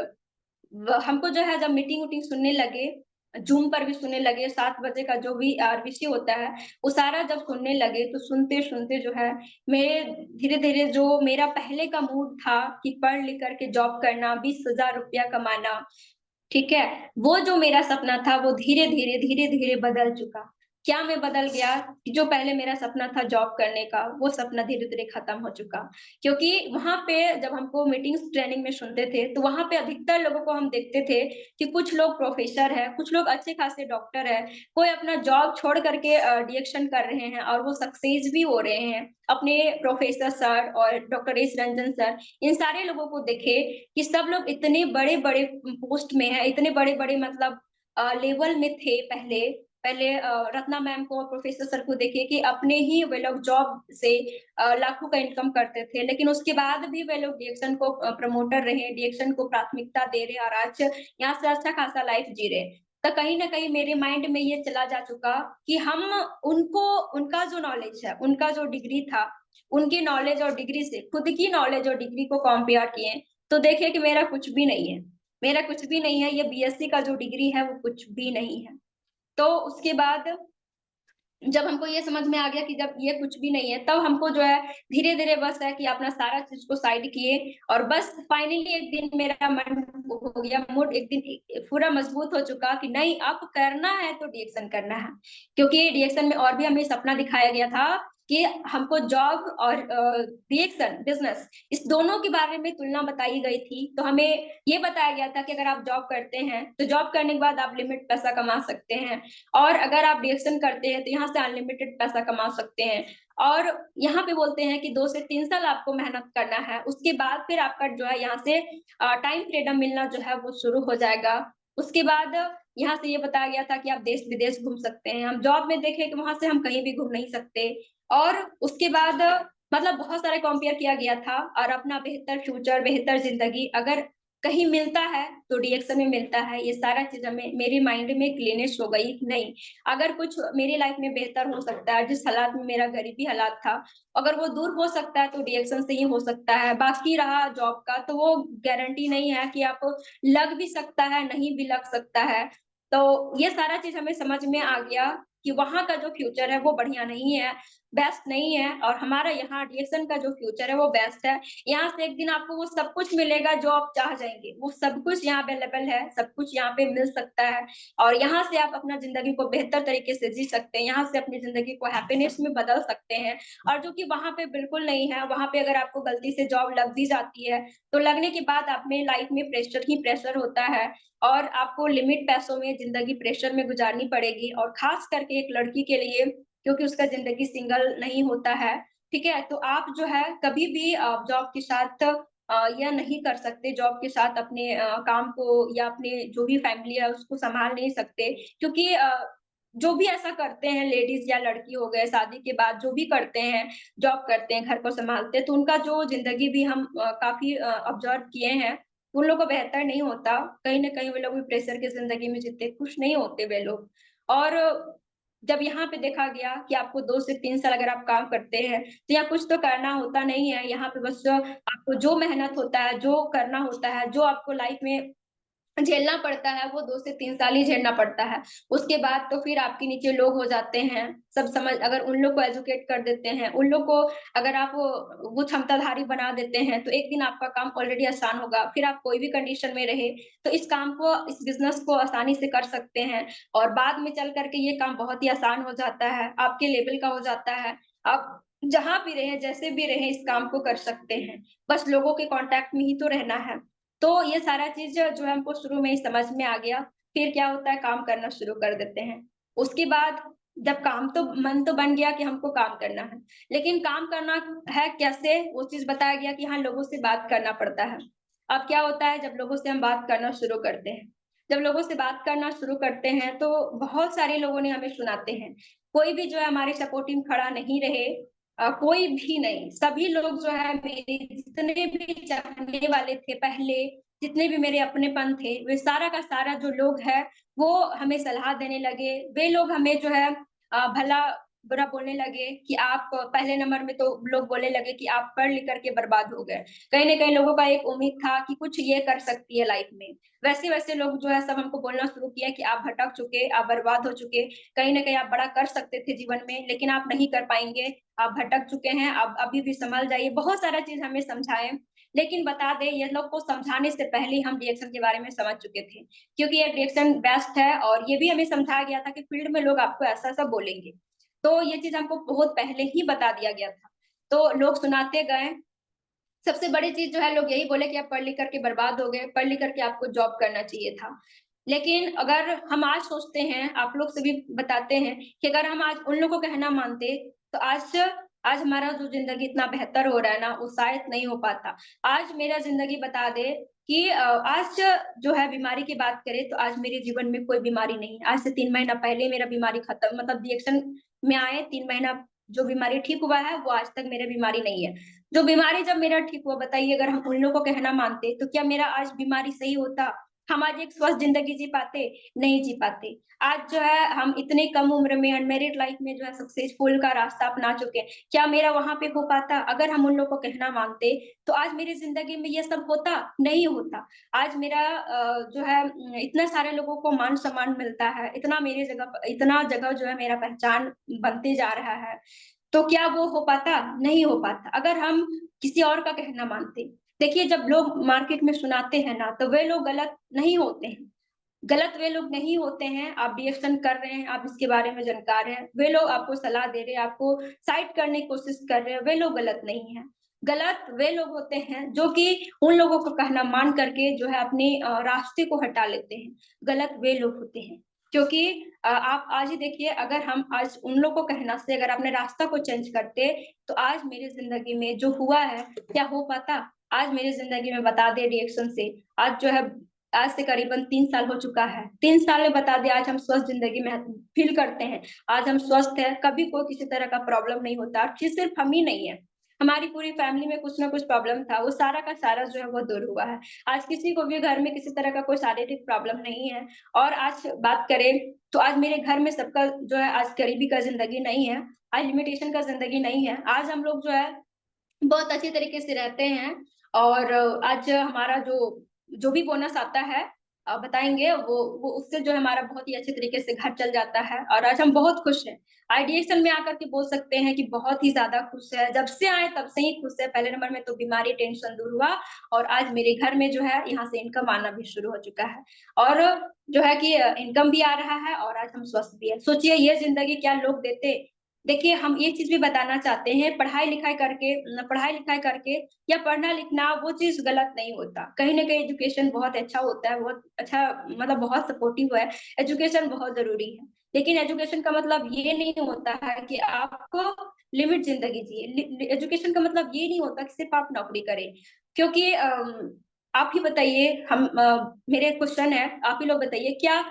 हमको जो है जब मीटिंग उटिंग सुनने लगे, जूम पर भी सुनने लगे, 7 बजे का जो भी आरबीसी होता है वो सारा जब सुनने लगे, तो सुनते सुनते जो है मेरे धीरे धीरे जो मेरा पहले का मूड था कि पढ़ लिख करके जॉब करना, 20,000 रुपया कमाना, ठीक है, वो जो मेरा सपना था वो धीरे धीरे धीरे धीरे बदल चुका। क्या मैं बदल गया कि जो पहले मेरा सपना था जॉब करने का, वो सपना धीरे धीरे खत्म हो चुका। क्योंकि वहां पे जब हमको मीटिंग्स ट्रेनिंग में सुनते थे तो वहां पे अधिकतर लोगों को हम देखते थे कि कुछ लोग प्रोफेसर है, कुछ लोग अच्छे खासे डॉक्टर है, कोई अपना जॉब छोड़ करके डिएक्शन कर रहे हैं और वो सक्सेस भी हो रहे हैं। अपने प्रोफेसर सर और डॉक्टर एस रंजन सर, इन सारे लोगों को देखे कि सब लोग इतने बड़े बड़े पोस्ट में है, इतने बड़े बड़े मतलब लेवल में थे। पहले पहले रत्ना मैम को और प्रोफेसर सर को देखे कि अपने ही वे लोग जॉब से लाखों का इनकम करते थे, लेकिन उसके बाद भी वे लोग डिएक्शन को प्रमोटर रहे, डिएक्शन को प्राथमिकता दे रहे, और आज यहाँ से अच्छा खासा लाइफ जी रहे। तो कहीं ना कहीं मेरे माइंड में ये चला जा चुका कि हम उनको, उनका जो नॉलेज है, उनका जो डिग्री था, उनकी नॉलेज और डिग्री से खुद की नॉलेज और डिग्री को कंपेयर किए, तो देखे कि मेरा कुछ भी नहीं है। मेरा कुछ भी नहीं है, ये बीएससी का जो डिग्री है वो कुछ भी नहीं है। तो उसके बाद जब हमको ये समझ में आ गया कि जब ये कुछ भी नहीं है, तब हमको जो है धीरे धीरे बस है कि अपना सारा चीज को साइड किए, और बस फाइनली एक दिन मेरा मन हो गया, मूड एक दिन पूरा मजबूत हो चुका कि नहीं, अब करना है तो डिएक्शन करना है। क्योंकि डिएक्शन में और भी हमें सपना दिखाया गया था कि हमको जॉब और डिएक्शन बिजनेस, इस दोनों के बारे में तुलना बताई गई थी। तो हमें ये बताया गया था कि अगर आप जॉब करते हैं तो जॉब करने के बाद आप लिमिट पैसा कमा सकते हैं, और अगर आप डिएक्शन करते हैं तो यहाँ से अनलिमिटेड पैसा कमा सकते हैं। और यहाँ पे बोलते हैं कि 2 से 3 साल आपको मेहनत करना है, उसके बाद फिर आपका जो है यहाँ से टाइम फ्रीडम मिलना जो है वो शुरू हो जाएगा। उसके बाद यहाँ से ये बताया गया था कि आप देश विदेश घूम सकते हैं। हम जॉब में देखें कि वहां से हम कहीं भी घूम नहीं सकते। और उसके बाद मतलब बहुत सारे कंपेयर किया गया था, और अपना बेहतर फ्यूचर, बेहतर जिंदगी अगर कहीं मिलता है तो डीएक्शन में मिलता है, ये सारा चीज हमें मेरे माइंड में क्लीनेस हो गई। नहीं, अगर कुछ मेरी लाइफ में बेहतर हो सकता है, जिस हालात में मेरा गरीबी हालात था, अगर वो दूर हो सकता है तो डीएक्शन से ही हो सकता है। बाकी रहा जॉब का, तो वो गारंटी नहीं है कि आप लग भी सकता है, नहीं भी लग सकता है। तो ये सारा चीज हमें समझ में आ गया कि वहाँ का जो फ्यूचर है वो बढ़िया नहीं है, बेस्ट नहीं है, और हमारा यहाँ डीएक्शन का जो फ्यूचर है वो बेस्ट है। यहाँ से एक दिन आपको वो सब कुछ मिलेगा जो आप चाह जाएंगे, वो सब कुछ यहाँ अवेलेबल है, सब कुछ यहाँ पे मिल सकता है, और यहाँ से आप अपना जिंदगी को बेहतर तरीके से जी सकते हैं, यहाँ से अपनी जिंदगी को हैप्पीनेस में बदल सकते हैं। और जो कि वहाँ पे बिल्कुल नहीं है। वहाँ पे अगर आपको गलती से जॉब लग भी जाती है तो लगने के बाद आप में लाइफ में प्रेशर ही प्रेशर होता है, और आपको लिमिट पैसों में जिंदगी प्रेशर में गुजारनी पड़ेगी, और खास करके एक लड़की के लिए, क्योंकि उसका जिंदगी सिंगल नहीं होता है। ठीक है, तो आप जो है कभी भी जॉब के साथ यह नहीं कर सकते, जॉब के साथ अपने काम को या अपने जो भी फैमिली है उसको संभाल नहीं सकते, क्योंकि जो भी ऐसा करते हैं लेडीज या लड़की हो गए शादी के बाद, जो भी करते हैं, जॉब करते हैं, घर को संभालते हैं, तो उनका जो जिंदगी भी हम काफी ऑब्जर्व किए हैं, उन लोगों को बेहतर नहीं होता। कहीं ना कहीं वे लोग भी प्रेशर की जिंदगी में जीते, खुश नहीं होते वे लोग। और जब यहाँ पे देखा गया कि आपको 2 से 3 साल अगर आप काम करते हैं तो यहाँ कुछ तो करना होता नहीं है, यहाँ पे बस आपको जो मेहनत होता है, जो करना होता है, जो आपको लाइफ में झेलना पड़ता है, वो 2 से 3 साल ही झेलना पड़ता है। उसके बाद तो फिर आपके नीचे लोग हो जाते हैं, सब समझ, अगर उन लोग को एजुकेट कर देते हैं, उन लोग को अगर आप वो क्षमताधारी बना देते हैं, तो एक दिन आपका काम ऑलरेडी आसान होगा। फिर आप कोई भी कंडीशन में रहे, तो इस काम को, इस बिज़नेस को आसानी से कर सकते हैं, और बाद में चल कर के ये काम बहुत ही आसान हो जाता है, आपके लेवल का हो जाता है। आप जहाँ भी रहें, जैसे भी रहें, इस काम को कर सकते हैं। बस लोगों के कॉन्टैक्ट में ही तो रहना है। तो ये सारा चीज़ जो है हमको शुरू में ही समझ में आ गया। फिर क्या होता है, काम करना शुरू कर देते हैं। उसके बाद जब काम तो मन तो बन गया कि हमको काम करना है, लेकिन काम करना है कैसे, वो चीज़ बताया गया कि हाँ, लोगों से बात करना पड़ता है। अब क्या होता है, जब लोगों से हम बात करना शुरू करते हैं, जब लोगों से बात करना शुरू करते हैं तो बहुत सारे लोगों ने हमें सुनाते हैं। कोई भी जो है हमारे सपोर्टिव खड़ा नहीं रहे, कोई भी नहीं। सभी लोग जो है मेरे जितने भी चाहने वाले थे पहले, जितने भी मेरे अपनेपन थे, वे सारा का सारा जो लोग हैं, वो हमें सलाह देने लगे। वे लोग हमें जो है भला बुरा बोलने लगे कि आप, पहले नंबर में तो लोग बोलने लगे कि आप पढ़ लिख करके बर्बाद हो गए। कहीं न कहीं लोगों का एक उम्मीद था कि कुछ ये कर सकती है लाइफ में। वैसे-वैसे लोग जो है सब हमको बोलना शुरू किया कि आप भटक चुके, आप बर्बाद हो चुके, कहीं न कहीं आप बड़ा कर सकते थे जीवन में, लेकिन आप नहीं कर पाएँगे। आप भटक चुके हैं, आप अभी भी संभल जाइए, बहुत सारा चीज़ हमें समझाए। लेकिन बता दें, ये लोग को समझाने से पहले ही हम रिएक्शन के बारे में समझ चुके थे, क्योंकि ये रिएक्शन बेस्ट है, और ये भी हमें समझाया गया था कि फील्ड में लोग आपको ऐसा-ऐसा बोलेंगे। तो ये चीज़ हमको बहुत पहले ही बता दिया गया था। तो लोग सुनाते गए। सबसे बड़ी चीज़ जो है, लोग यही बोले कि आप पढ़ लिख कर के बर्बाद हो गए, पढ़ लिख कर के आपको जॉब करना चाहिए था। लेकिन अगर हम आज सोचते हैं, आप लोग से भी बताते हैं कि अगर हम आज उन लोगों का कहना मानते, तो आज आज हमारा जो ज़िंदगी इतना बेहतर हो रहा है ना, वो शायद नहीं हो पाता। आज मेरा ज़िंदगी बता दे कि आज जो है बीमारी की बात करें, तो आज मेरे जीवन में कोई बीमारी नहीं है। आज से 3 महीना पहले मेरा बीमारी खत्म, मतलब रिएक्शन में आए 3 महीना जो बीमारी ठीक हुआ है, वो आज तक मेरा बीमारी नहीं है। जो बीमारी जब मेरा ठीक हुआ, बताइए, अगर हम उन लोगों को कहना मानते, तो क्या मेरा आज बीमारी सही होता? हम आज एक स्वस्थ ज़िंदगी जी पाते? नहीं जी पाते। आज जो है हम इतने कम उम्र में अनमैरिड लाइफ़ में जो है सक्सेसफुल का रास्ता अपना चुके हैं। क्या मेरा वहाँ पे हो पाता? अगर हम उन लोगों को कहना मानते, तो आज मेरी ज़िंदगी में ये सब होता? नहीं होता। आज मेरा जो है इतना सारे लोगों को मान-सम्मान मिलता है, इतना जगह जो है मेरा पहचान बनते जा रहा है। तो क्या वो हो पाता? नहीं हो पाता, अगर हम किसी और का कहना मानते। देखिए, जब लोग मार्केट में सुनाते हैं ना, तो वे लोग गलत नहीं होते हैं। गलत वे लोग नहीं होते हैं, आप रिएक्शन कर रहे हैं, आप इसके बारे में जानकार हैं, वे लोग आपको सलाह दे रहे हैं, आपको साइड करने की कोशिश कर रहे हैं, वे लोग गलत नहीं हैं। गलत वे लोग होते हैं जो कि उन लोगों का कहना मान करके जो है अपने रास्ते को हटा लेते हैं। गलत वे लोग होते हैं, क्योंकि आप आज ही देखिए, अगर हम आज उन लोगों को कहना से अगर अपने रास्ता को चेंज करते, तो आज मेरी ज़िंदगी में जो हुआ है, क्या हो पाता? आज मेरी ज़िंदगी में बता दें रिएक्शन से, आज जो है, आज से करीबन 3 साल हो चुका है। 3 साल में बता दें, आज हम स्वस्थ ज़िंदगी में फ़ील करते हैं। आज हम स्वस्थ हैं, कभी कोई किसी तरह का प्रॉब्लम नहीं होता, और चीज़ सिर्फ़ हम ही नहीं है। हमारी पूरी फैमिली में कुछ ना कुछ प्रॉब्लम था, वो सारा का सारा जो है वो दूर हुआ है। आज किसी को भी घर में किसी तरह का कोई शारीरिक प्रॉब्लम नहीं है। और आज बात करें तो आज मेरे घर में सबका जो है आज गरीबी का ज़िंदगी नहीं है, आज लिमिटेशन का ज़िंदगी नहीं है। आज हम लोग जो है बहुत अच्छी तरीके से रहते हैं। और आज हमारा जो भी बोनस आता है बताएँगे वो उससे जो है हमारा बहुत ही अच्छे तरीके से घर चल जाता है और आज हम बहुत खुश हैं। आइडिएशन में आकर के बोल सकते हैं कि बहुत ही ज़्यादा खुश है, जब से आए तब से ही खुश है। पहले नंबर में तो बीमारी टेंशन दूर हुआ और आज मेरे घर में जो है यहाँ से इनकम आना भी शुरू हो चुका है। और जो है कि इनकम भी आ रहा है और आज हम स्वस्थ भी हैं। सोचिए ये ज़िंदगी क्या लोग देते। देखिए, हम ये चीज़ भी बताना चाहते हैं, पढ़ाई-लिखाई करके या पढ़ना-लिखना वो चीज़ गलत नहीं होता। कहीं न कहीं एजुकेशन बहुत अच्छा होता है, बहुत अच्छा मतलब बहुत सपोर्टिव है, एजुकेशन बहुत ज़रूरी है। लेकिन एजुकेशन का मतलब ये नहीं होता है कि आपको लिमिट ज़िंदगी जिए। एजुकेशन का मतलब ये नहीं होता कि सिर्फ़ आप नौकरी करें। क्योंकि आप ही बताइए मेरे क्वेश्चन है, आप ही लोग बताइए क्या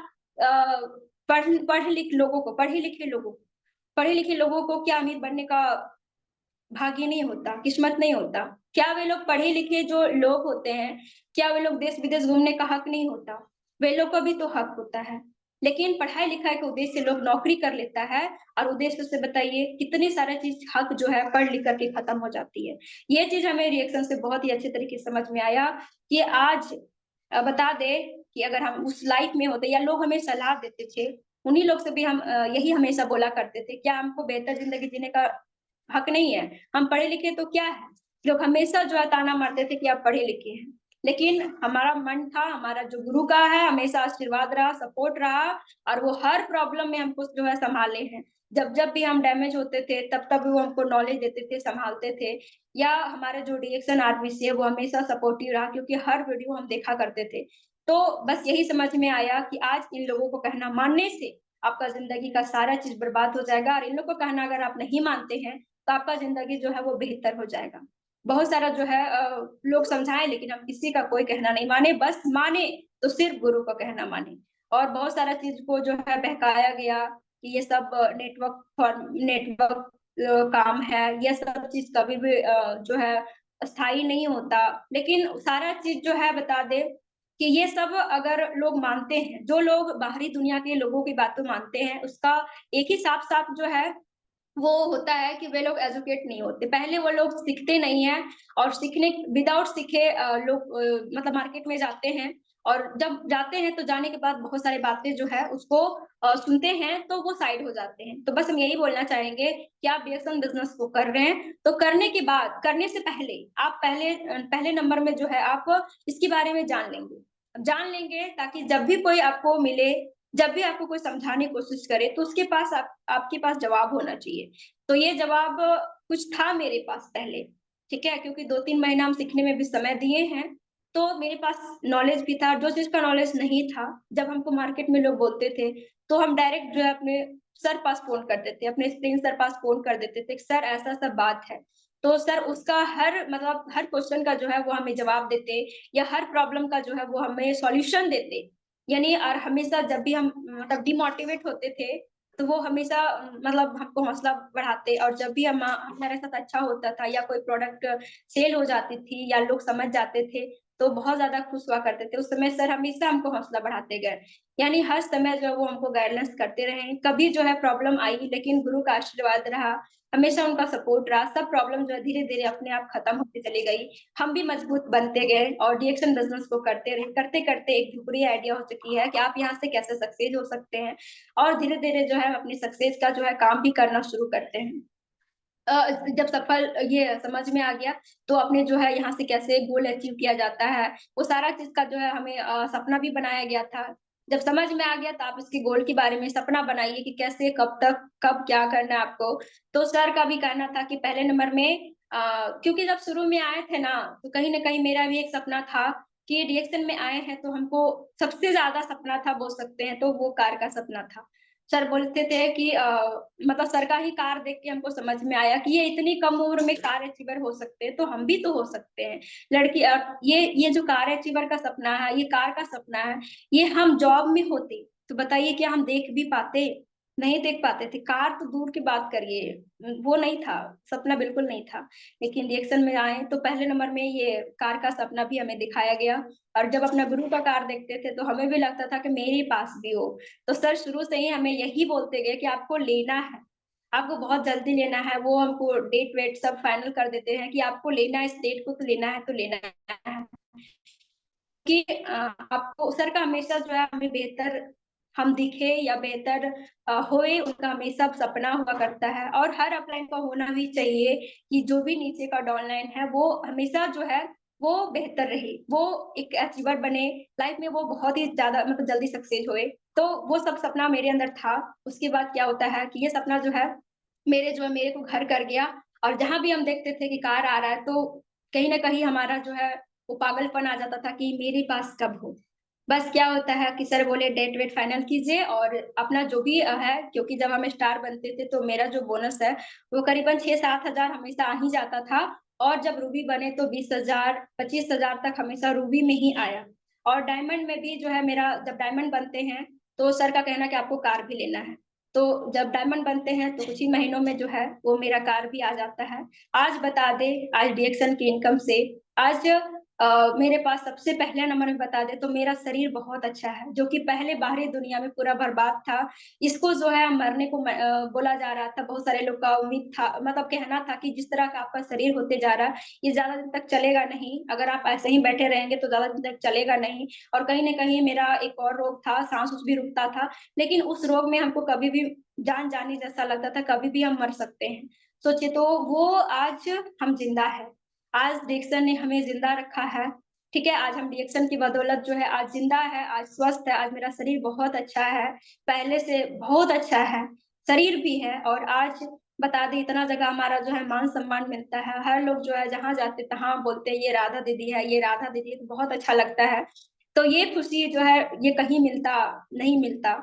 पढ़े-लिखे लोगों को क्या अमीर बनने का भाग्य नहीं होता, किस्मत नहीं होता? क्या वे लोग पढ़े-लिखे जो लोग होते हैं, क्या वे लोग देश-विदेश घूमने का हक नहीं होता? वे लोग का भी तो हक होता है। लेकिन पढ़ाई-लिखाई के उद्देश्य से लोग नौकरी कर लेता है और उद्देश्य से बताइए कितनी सारी चीज़ हक जो है पढ़-लिख कर के खत्म हो जाती है। ये चीज़ हमें रिएक्शन से बहुत ही अच्छे तरीके से समझ में आया कि आज बता दें कि अगर हम उस लाइफ में होते या लोग हमें सलाह देते थे, उन्हीं लोग से भी हम यही हमेशा बोला करते थे, क्या हमको बेहतर ज़िंदगी जीने का हक नहीं है? हम पढ़े-लिखे तो क्या है? लोग हमेशा जो है ताना मारते थे कि आप पढ़े-लिखे हैं। लेकिन हमारा मन था, हमारा जो गुरु का है हमेशा आशीर्वाद रहा, सपोर्ट रहा और वो हर प्रॉब्लम में हमको जो है सँभाले हैं। जब-जब भी हम डैमेज होते थे, तब-तब वो हमको नॉलेज देते थे, सँभालते थे। या हमारा जो डीएक्शन आरबीसी है वो हमेशा सपोर्टिव रहा क्योंकि हर वीडियो हम देखा करते थे। तो बस यही समझ में आया कि आज इन लोगों को कहना मानने से आपका ज़िंदगी का सारा चीज़ बर्बाद हो जाएगा और इन लोग को कहना अगर आप नहीं मानते हैं, तो आपका ज़िंदगी जो है वो बेहतर हो जाएगा। बहुत सारा जो है लोग समझाएँ लेकिन हम किसी का कोई कहना नहीं माने, बस माने तो सिर्फ़ गुरु का कहना माने। और बहुत सारा चीज़ को जो है बहकाया गया कि ये सब नेटवर्क काम है, ये सब चीज़ कभी भी जो है स्थायी नहीं होता। लेकिन सारा चीज़ जो है बता दें कि ये सब अगर लोग मानते हैं, जो लोग बाहरी दुनिया के लोगों की बातों मानते हैं, उसका एक ही साफ-साफ जो है वो होता है कि वे लोग एजुकेट नहीं होते। पहले वो लोग सीखते नहीं हैं और सीखने विदाउट सीखे लोग मतलब मार्केट में जाते हैं और जब जाते हैं तो जाने के बाद बहुत सारी बातें जो है उसको सुनते हैं तो वो साइड हो जाते हैं। तो बस हम यही बोलना चाहेंगे कि आप बीएसएन बिज़नेस को कर रहे हैं, तो करने के बाद करने से पहले आप पहले नंबर में जो है आप इसके बारे में जान लेंगे। जान लेंगे ताकि जब भी कोई आपको मिले जब भी आपको कोई समझाने की कोशिश करे तो उसके पास आपके पास जवाब होना चाहिए। तो ये जवाब कुछ था मेरे पास पहले, ठीक है? क्योंकि 2-3 महीना हम सीखने में भी समय दिए हैं, तो मेरे पास नॉलेज भी था, जो चीज़ का नॉलेज नहीं था, जब हमको मार्केट में लोग बोलते थे, तो हम डायरेक्ट जो है अपने सर पास फ़ोन करते थे, अपने स्क्रीन सर पास फ़ोन कर देते थे, सर ऐसा-ऐसा बात है। तो सर उसका हर क्वेश्चन का जो है वो हमें जवाब देते या हर प्रॉब्लम का जो है वो हमें सॉल्यूशन देते। यानी और हमेशा जब भी हम मतलब डिमोटिवेट होते थे, तो वो हमेशा मतलब हमको हौसला बढ़ाते और जब भी हमारे साथ अच्छा होता था या कोई प्रोडक्ट सेल हो जाती थी या लोग समझ जाते थे, तो बहुत ज़्यादा खुश हुआ करते थे। उस समय सर हमेशा हमको हौसला बढ़ाते गए। यानी हर समय जो है वो हमको गाइडेंस करते रहे। कभी जो है प्रॉब्लम आई लेकिन गुरु का आशीर्वाद रहा, हमेशा उनका सपोर्ट रहा, सब प्रॉब्लम जो है धीरे-धीरे अपने आप खत्म होती चली गई। हम भी मजबूत बनते गए और डीएक्शन बिज़नेस को करते रहे। करते-करते एक धुपरी आइडिया हो चुकी है कि आप यहाँ से कैसे सक्सेस हो सकते हैं और धीरे-धीरे जो है अपनी सक्सेस का जो है काम भी करना शुरू करते हैं। जब सफल ये समझ में आ गया, तो अपने जो है यहाँ से कैसे गोल अचीव किया जाता है, वो सारा चीज़ का जो है हमें सपना भी बनाया गया था। जब समझ में आ गया तो आप इसके गोल के बारे में सपना बनाइए कि कैसे, कब तक, कब क्या करना है आपको। तो सर का भी कहना था कि पहले नंबर में क्योंकि जब शुरू में आए थे ना, तो कहीं न कहीं मेरा भी एक सपना था कि डीएक्शन में आए हैं तो हमको सबसे ज़्यादा सपना था बोल सकते हैं, तो वो कार का सपना था। सर बोलते थे कि मतलब सर का ही कार देख के हमको समझ में आया कि ये इतनी कम उम्र में कार अचीवर हो सकते हैं, तो हम भी तो हो सकते हैं। ये जो कार अचीवर का सपना है, ये कार का सपना है, ये हम जॉब में होते, तो बताइए क्या हम देख भी पाते? नहीं देख पाते थे। कार तो दूर की बात करिए, वो नहीं था, सपना बिल्कुल नहीं था। लेकिन रिएक्शन में आए तो पहले नंबर में ये कार का सपना भी हमें दिखाया गया। और जब अपना गुरु का कार देखते थे तो हमें भी लगता था कि मेरे पास भी हो। तो सर शुरू से ही हमें यही बोलते गए कि आपको लेना है, आपको बहुत जल्दी लेना है। वो हमको डेट वेट सब फाइनल कर देते हैं कि आपको लेना है, इस डेट को तो लेना है, तो लेना है। कि आपको सर का हमेशा जो है हमें बेहतर हम दिखे या बेहतर होए, उनका हमेशा सपना हुआ करता है। और हर अपलाइन का होना भी चाहिए कि जो भी नीचे का डाउनलाइन है वो हमेशा जो है वो बेहतर रहे, वो एक अचीवर बने लाइफ में, वो बहुत ही ज्यादा मतलब जल्दी सक्सेस होए। तो वो सब सपना मेरे अंदर था। उसके बाद क्या होता है कि ये सपना जो है मेरे जो है मेरे को घर कर गया। और जहां भी हम देखते थे कि कार आ रहा है तो कहीं ना कहीं हमारा जो है वो पागलपन आ जाता था कि मेरे पास कब हो। बस क्या होता है कि सर बोले डेट वेट फाइनल कीजिए और अपना जो भी है, क्योंकि जब हम स्टार बनते थे तो मेरा जो बोनस है वो करीबन 6-7 हजार हमेशा आ ही जाता था। और जब रूबी बने तो 20 हजार 25 हजार तक हमेशा रूबी में ही आया। और डायमंड में भी जो है मेरा, जब डायमंड बनते हैं तो सर का कहना कि आपको कार भी लेना है। तो जब डायमंड बनते हैं तो कुछ ही महीनों में जो है वो मेरा कार भी आ जाता है। आज बता दे, आज डीएक्शन की इनकम से आज मेरे पास सबसे पहले नंबर में बता दे तो मेरा शरीर बहुत अच्छा है, जो कि पहले बाहरी दुनिया में पूरा बर्बाद था। इसको जो है मरने को बोला जा रहा था, बहुत सारे लोग का उम्मीद था, मतलब कहना था कि जिस तरह का आपका शरीर होते जा रहा है ये ज्यादा दिन तक चलेगा नहीं, अगर आप ऐसे ही बैठे रहेंगे तो ज्यादा दिन तक चलेगा नहीं। और कहीं ना कहीं मेरा एक और रोग था, सांस भी रुकता था। लेकिन उस रोग में हमको कभी भी जान जाने जैसा लगता था, कभी भी हम मर सकते हैं। सोचिए, तो वो आज हम जिंदा है। आज डिएक्शन ने हमें जिंदा रखा है। ठीक है, आज हम डिएक्शन की बदौलत जो है आज जिंदा है, आज स्वस्थ है, आज मेरा शरीर बहुत अच्छा है, पहले से बहुत अच्छा है, शरीर भी है। और आज बता दे इतना जगह हमारा जो है मान सम्मान मिलता है, हर लोग जो है जहाँ जाते तहाँ बोलते हैं ये राधा दीदी है, ये राधा दीदी है, तो बहुत अच्छा लगता है। तो ये खुशी जो है ये कहीं मिलता नहीं मिलता,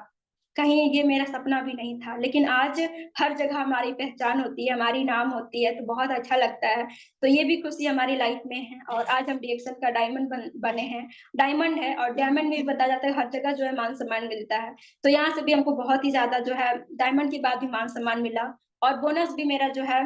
कहीं ये मेरा सपना भी नहीं था। लेकिन आज हर जगह हमारी पहचान होती है, हमारी नाम होती है, तो बहुत अच्छा लगता है। तो ये भी खुशी हमारी लाइफ में है। और आज हम डीएक्शन का डायमंड बने हैं, डायमंड है, और डायमंड में भी बताया जाता है हर जगह जो है मान सम्मान मिलता है। तो यहाँ से भी हमको बहुत ही ज्यादा जो है डायमंड के बाद भी मान सम्मान मिला। और बोनस भी मेरा जो है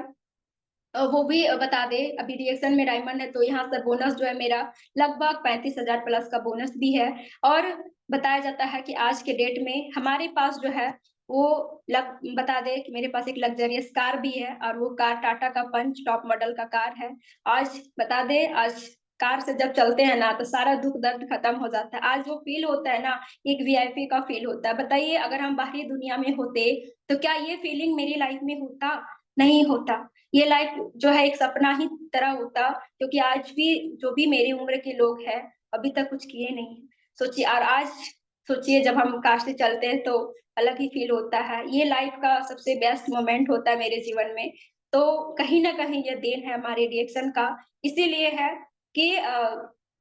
वो भी बता दे, अभी रिएक्शन में डायमंड है तो यहाँ से बोनस जो है मेरा लगभग 35 हजार प्लस का बोनस भी है। और बताया जाता है कि आज के डेट में हमारे पास जो है वो बता दे कि मेरे पास एक लग्जरियस कार भी है, और वो कार टाटा का पंच टॉप मॉडल का कार है। आज बता दे, आज कार से जब चलते हैं ना तो सारा दुख दर्द खत्म हो जाता है। आज जो फील होता है ना, एक वीआईपी का फील होता है। बताइए अगर हम बाहरी दुनिया में होते तो क्या ये फीलिंग मेरी लाइफ में होता? नहीं होता। ये लाइफ जो है एक सपना ही तरह होता, क्योंकि आज भी जो भी मेरी उम्र के लोग हैं अभी तक कुछ किए नहीं। सोचिए, और आज सोचिए जब हम कार से चलते हैं तो अलग ही फील होता है। ये लाइफ का सबसे बेस्ट मोमेंट होता है मेरे जीवन में। तो कहीं ना कहीं ये देन है हमारे रिएक्शन का। इसीलिए है कि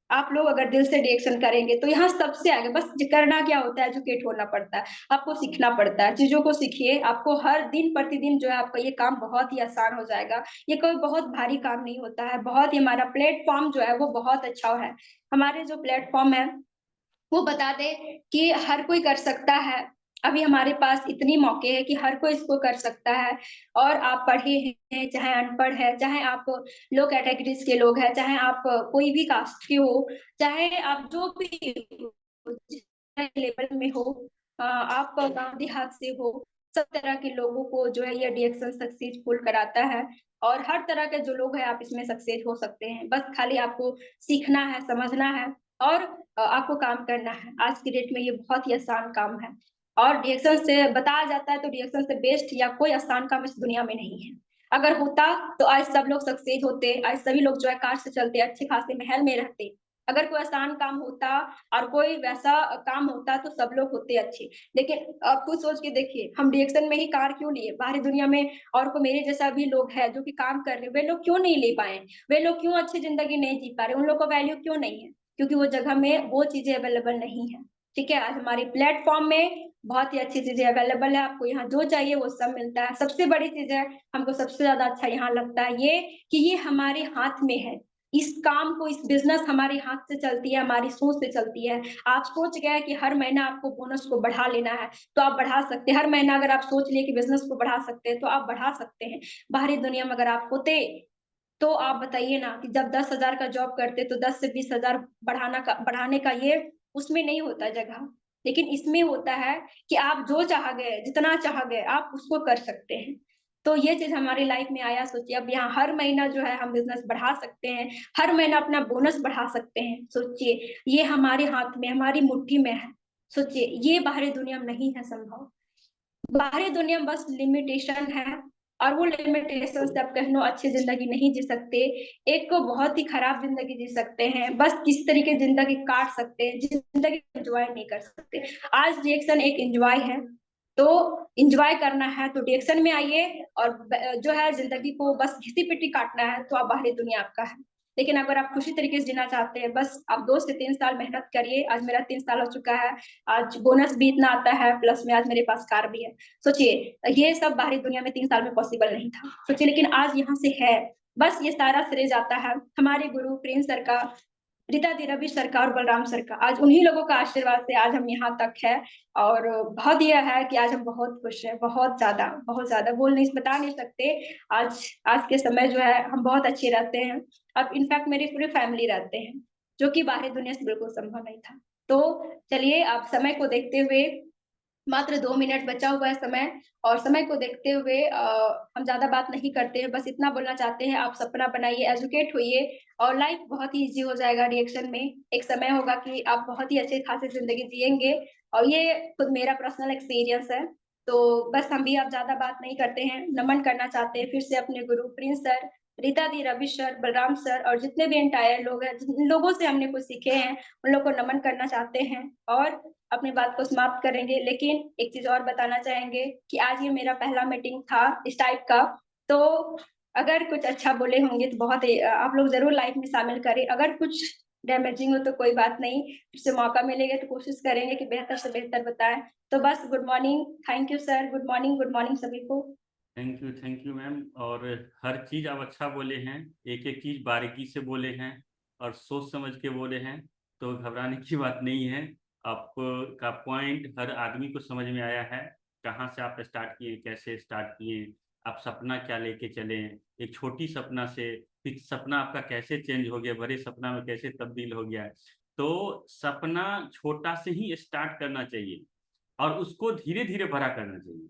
आप लोग अगर दिल से रिएक्शन करेंगे तो यहाँ सबसे आगे बस करना क्या होता है, एजुकेट होना पड़ता है, आपको सीखना पड़ता है, चीजों को सीखिए। आपको हर दिन प्रतिदिन जो है आपका ये काम बहुत ही आसान हो जाएगा। ये कोई बहुत भारी काम नहीं होता है, बहुत ही हमारा प्लेटफॉर्म जो है वो बहुत अच्छा है। हमारे जो प्लेटफॉर्म है वो बता दे कि हर कोई कर सकता है। अभी हमारे पास इतनी मौके हैं कि हर कोई इसको कर सकता है। और आप पढ़े हैं चाहे अनपढ़ है, चाहे आप लो कैटेगरीज के लोग हैं, चाहे आप कोई भी कास्ट के हो, चाहे आप जो भी लेवल में हो, आप गांव देहात से हो, सब तरह के लोगों को जो है ये डीएक्शन सक्सेसफुल कराता है। और हर तरह के जो लोग हैं आप इसमें सक्सेस हो सकते हैं, बस खाली आपको सीखना है, समझना है, और आपको काम करना है। आज की डेट में ये बहुत ही आसान काम है। और रिएक्शन से बताया जाता है तो रिएक्शन से बेस्ट या कोई आसान काम इस दुनिया में नहीं है। अगर होता तो आज सब लोग सक्सेस होते, आज सभी लोग जो है कार से चलते, अच्छे खासे महल में रहते। अगर कोई आसान काम होता और कोई वैसा काम होता तो सब लोग होते अच्छे। लेकिन आप खुद सोच के देखिए, हम रिएक्शन में ही कार क्यों लिए? बाहरी दुनिया में और को मेरे जैसा भी लोग है जो कि काम कर रहे हैं, वे लोग क्यों नहीं ले पाए? वे लोग क्यों अच्छी जिंदगी नहीं जी पा रहे? उन लोग को वैल्यू क्यों नहीं है? क्योंकि वो जगह में वो चीजें अवेलेबल नहीं है। ठीक है, आज हमारे प्लेटफॉर्म में बहुत ही अच्छी चीजें अवेलेबल है, आपको यहाँ जो चाहिए वो सब मिलता है। सबसे बड़ी चीज है, हमको सबसे ज्यादा अच्छा यहाँ लगता है ये कि ये हमारे हाथ में है। इस काम को, इस बिजनेस हमारे हाथ से चलती है, हमारी सोच से चलती है। आप सोच गए कि हर महीना आपको बोनस को बढ़ा लेना है, तो आप बढ़ा सकते हैं। हर महीना अगर आप सोच लिए कि बिजनेस को बढ़ा सकते हैं, तो आप बढ़ा सकते हैं। बाहरी दुनिया में अगर आप होते, तो आप बताइए ना कि जब 10,000 का जॉब करते, तो 10 से 20,000 बढ़ाने का ये उसमें नहीं होता जगह। लेकिन इसमें होता है कि आप जो चाह गए, जितना चाह गए, आप उसको कर सकते हैं। तो ये चीज़ हमारी लाइफ में आया। सोचिए अब यहाँ हर महीना जो है हम बिज़नेस बढ़ा सकते हैं, हर महीना अपना बोनस बढ़ा सकते हैं। सोचिए ये हमारे हाथ में, हमारी मुट्ठी में है। सोचिए ये बाहरी दुनिया में नहीं है संभव। बाहरी दुनिया में बस लिमिटेशन है, और वो लिमिटेशन से आप कहीं अच्छी जिंदगी नहीं जी सकते। एक को बहुत ही खराब जिंदगी जी सकते हैं, बस किस तरीके जिंदगी काट सकते हैं, जिंदगी एंजॉय नहीं कर सकते। आज रिएक्शन एक एंजॉय है, तो एंजॉय करना है तो रिएक्शन में आइए, और जो है जिंदगी को बस घिसी पिटी काटना है तो आप बाहरी दुनिया आपका है। लेकिन अगर आप खुशी तरीके से जीना चाहते हैं, बस आप 2 से 3 साल मेहनत करिए। आज मेरा 3 साल हो चुका है, आज बोनस भी इतना आता है, प्लस में आज मेरे पास कार भी है। सोचिए ये सब बाहरी दुनिया में 3 साल में पॉसिबल नहीं था। सोचिए लेकिन आज यहाँ से है। बस ये सारा श्रेय जाता है हमारे गुरु प्रिंस सर का, रीता दी, रवि सर का और बलराम सर का। आज उन्हीं लोगों का आशीर्वाद से आज हम यहाँ तक है। और बहुत यह है कि आज हम बहुत खुश हैं, बहुत ज़्यादा बोल नहीं, बता नहीं सकते। आज आज के समय जो है हम बहुत अच्छे रहते हैं। अब इनफैक्ट मेरी पूरी फैमिली रहते हैं, जो कि बाहरी दुनिया से बिल्कुल संभव नहीं था। तो चलिए आप समय को देखते हुए, मात्र 2 मिनट बचा हुआ है समय, और समय को देखते हुए हम ज़्यादा बात नहीं करते हैं, बस इतना बोलना चाहते हैं, आप सपना बनाइए, एजुकेट होइए, और लाइफ बहुत ही ईज़ी हो जाएगा रिएक्शन में। एक समय होगा कि आप बहुत ही अच्छी खासी ज़िंदगी जिएँगे, और ये खुद मेरा पर्सनल एक्सपीरियंस है। तो बस हम भी अब ज़्यादा बात नहीं करते हैं, नमन करना चाहते हैं फिर से अपने गुरु प्रिंस सर, रीता दी, रवि सर, बलराम सर, और जितने भी एंटायर लोग हैं, जिन लोगों से हमने कुछ सीखे हैं, उन लोगों को नमन करना चाहते हैं, और अपनी बात को समाप्त करेंगे। लेकिन एक चीज़ और बताना चाहेंगे कि आज ये मेरा पहला मीटिंग था इस टाइप का, तो अगर कुछ अच्छा बोले होंगे तो बहुत ही आप लोग ज़रूर लाइफ में शामिल करें। अगर कुछ डैमेजिंग हो तो कोई बात नहीं, फिर से मौका मिलेगा तो कोशिश करेंगे कि बेहतर से बेहतर बताएँ। तो बस good morning, thank you sir, good morning सभी को। Thank you ma'am. और हर चीज़ आप अच्छा बोले हैं, एक एक चीज़ बारीकी से बोले हैं और सोच समझ के बोले हैं, तो घबराने की बात नहीं है। आपको का पॉइंट हर आदमी को समझ में आया है। कहाँ से आप स्टार्ट किए, कैसे स्टार्ट किए, आप सपना क्या लेके चले, एक छोटी सपना से फिर सपना आपका कैसे चेंज हो गया, बड़े सपना में कैसे तब्दील हो गया। तो सपना छोटा से ही स्टार्ट करना चाहिए और उसको धीरे धीरे बड़ा करना चाहिए।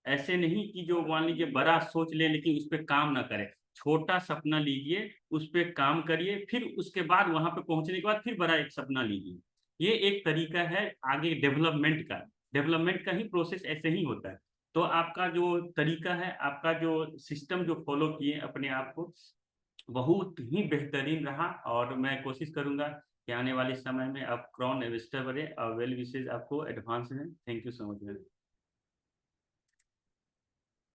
ऐसे नहीं कि जो मान लीजिए बड़ा सोच ले लेकिन उस पर काम ना करे। छोटा सपना लीजिए, उस पर काम करिए, फिर उसके बाद वहां पे पहुंचने के बाद फिर बड़ा एक सपना लीजिए। ये एक तरीका है आगे डेवलपमेंट का ही प्रोसेस ऐसे ही होता है। तो आपका जो तरीका है, आपका जो सिस्टम जो फॉलो किए अपने आप को, बहुत ही बेहतरीन रहा। और मैं कोशिश करूंगा कि आने वाले समय में आप क्राउन इन्वेस्टर बने, और वेल विशेज आपको एडवांस में। Thank you so much.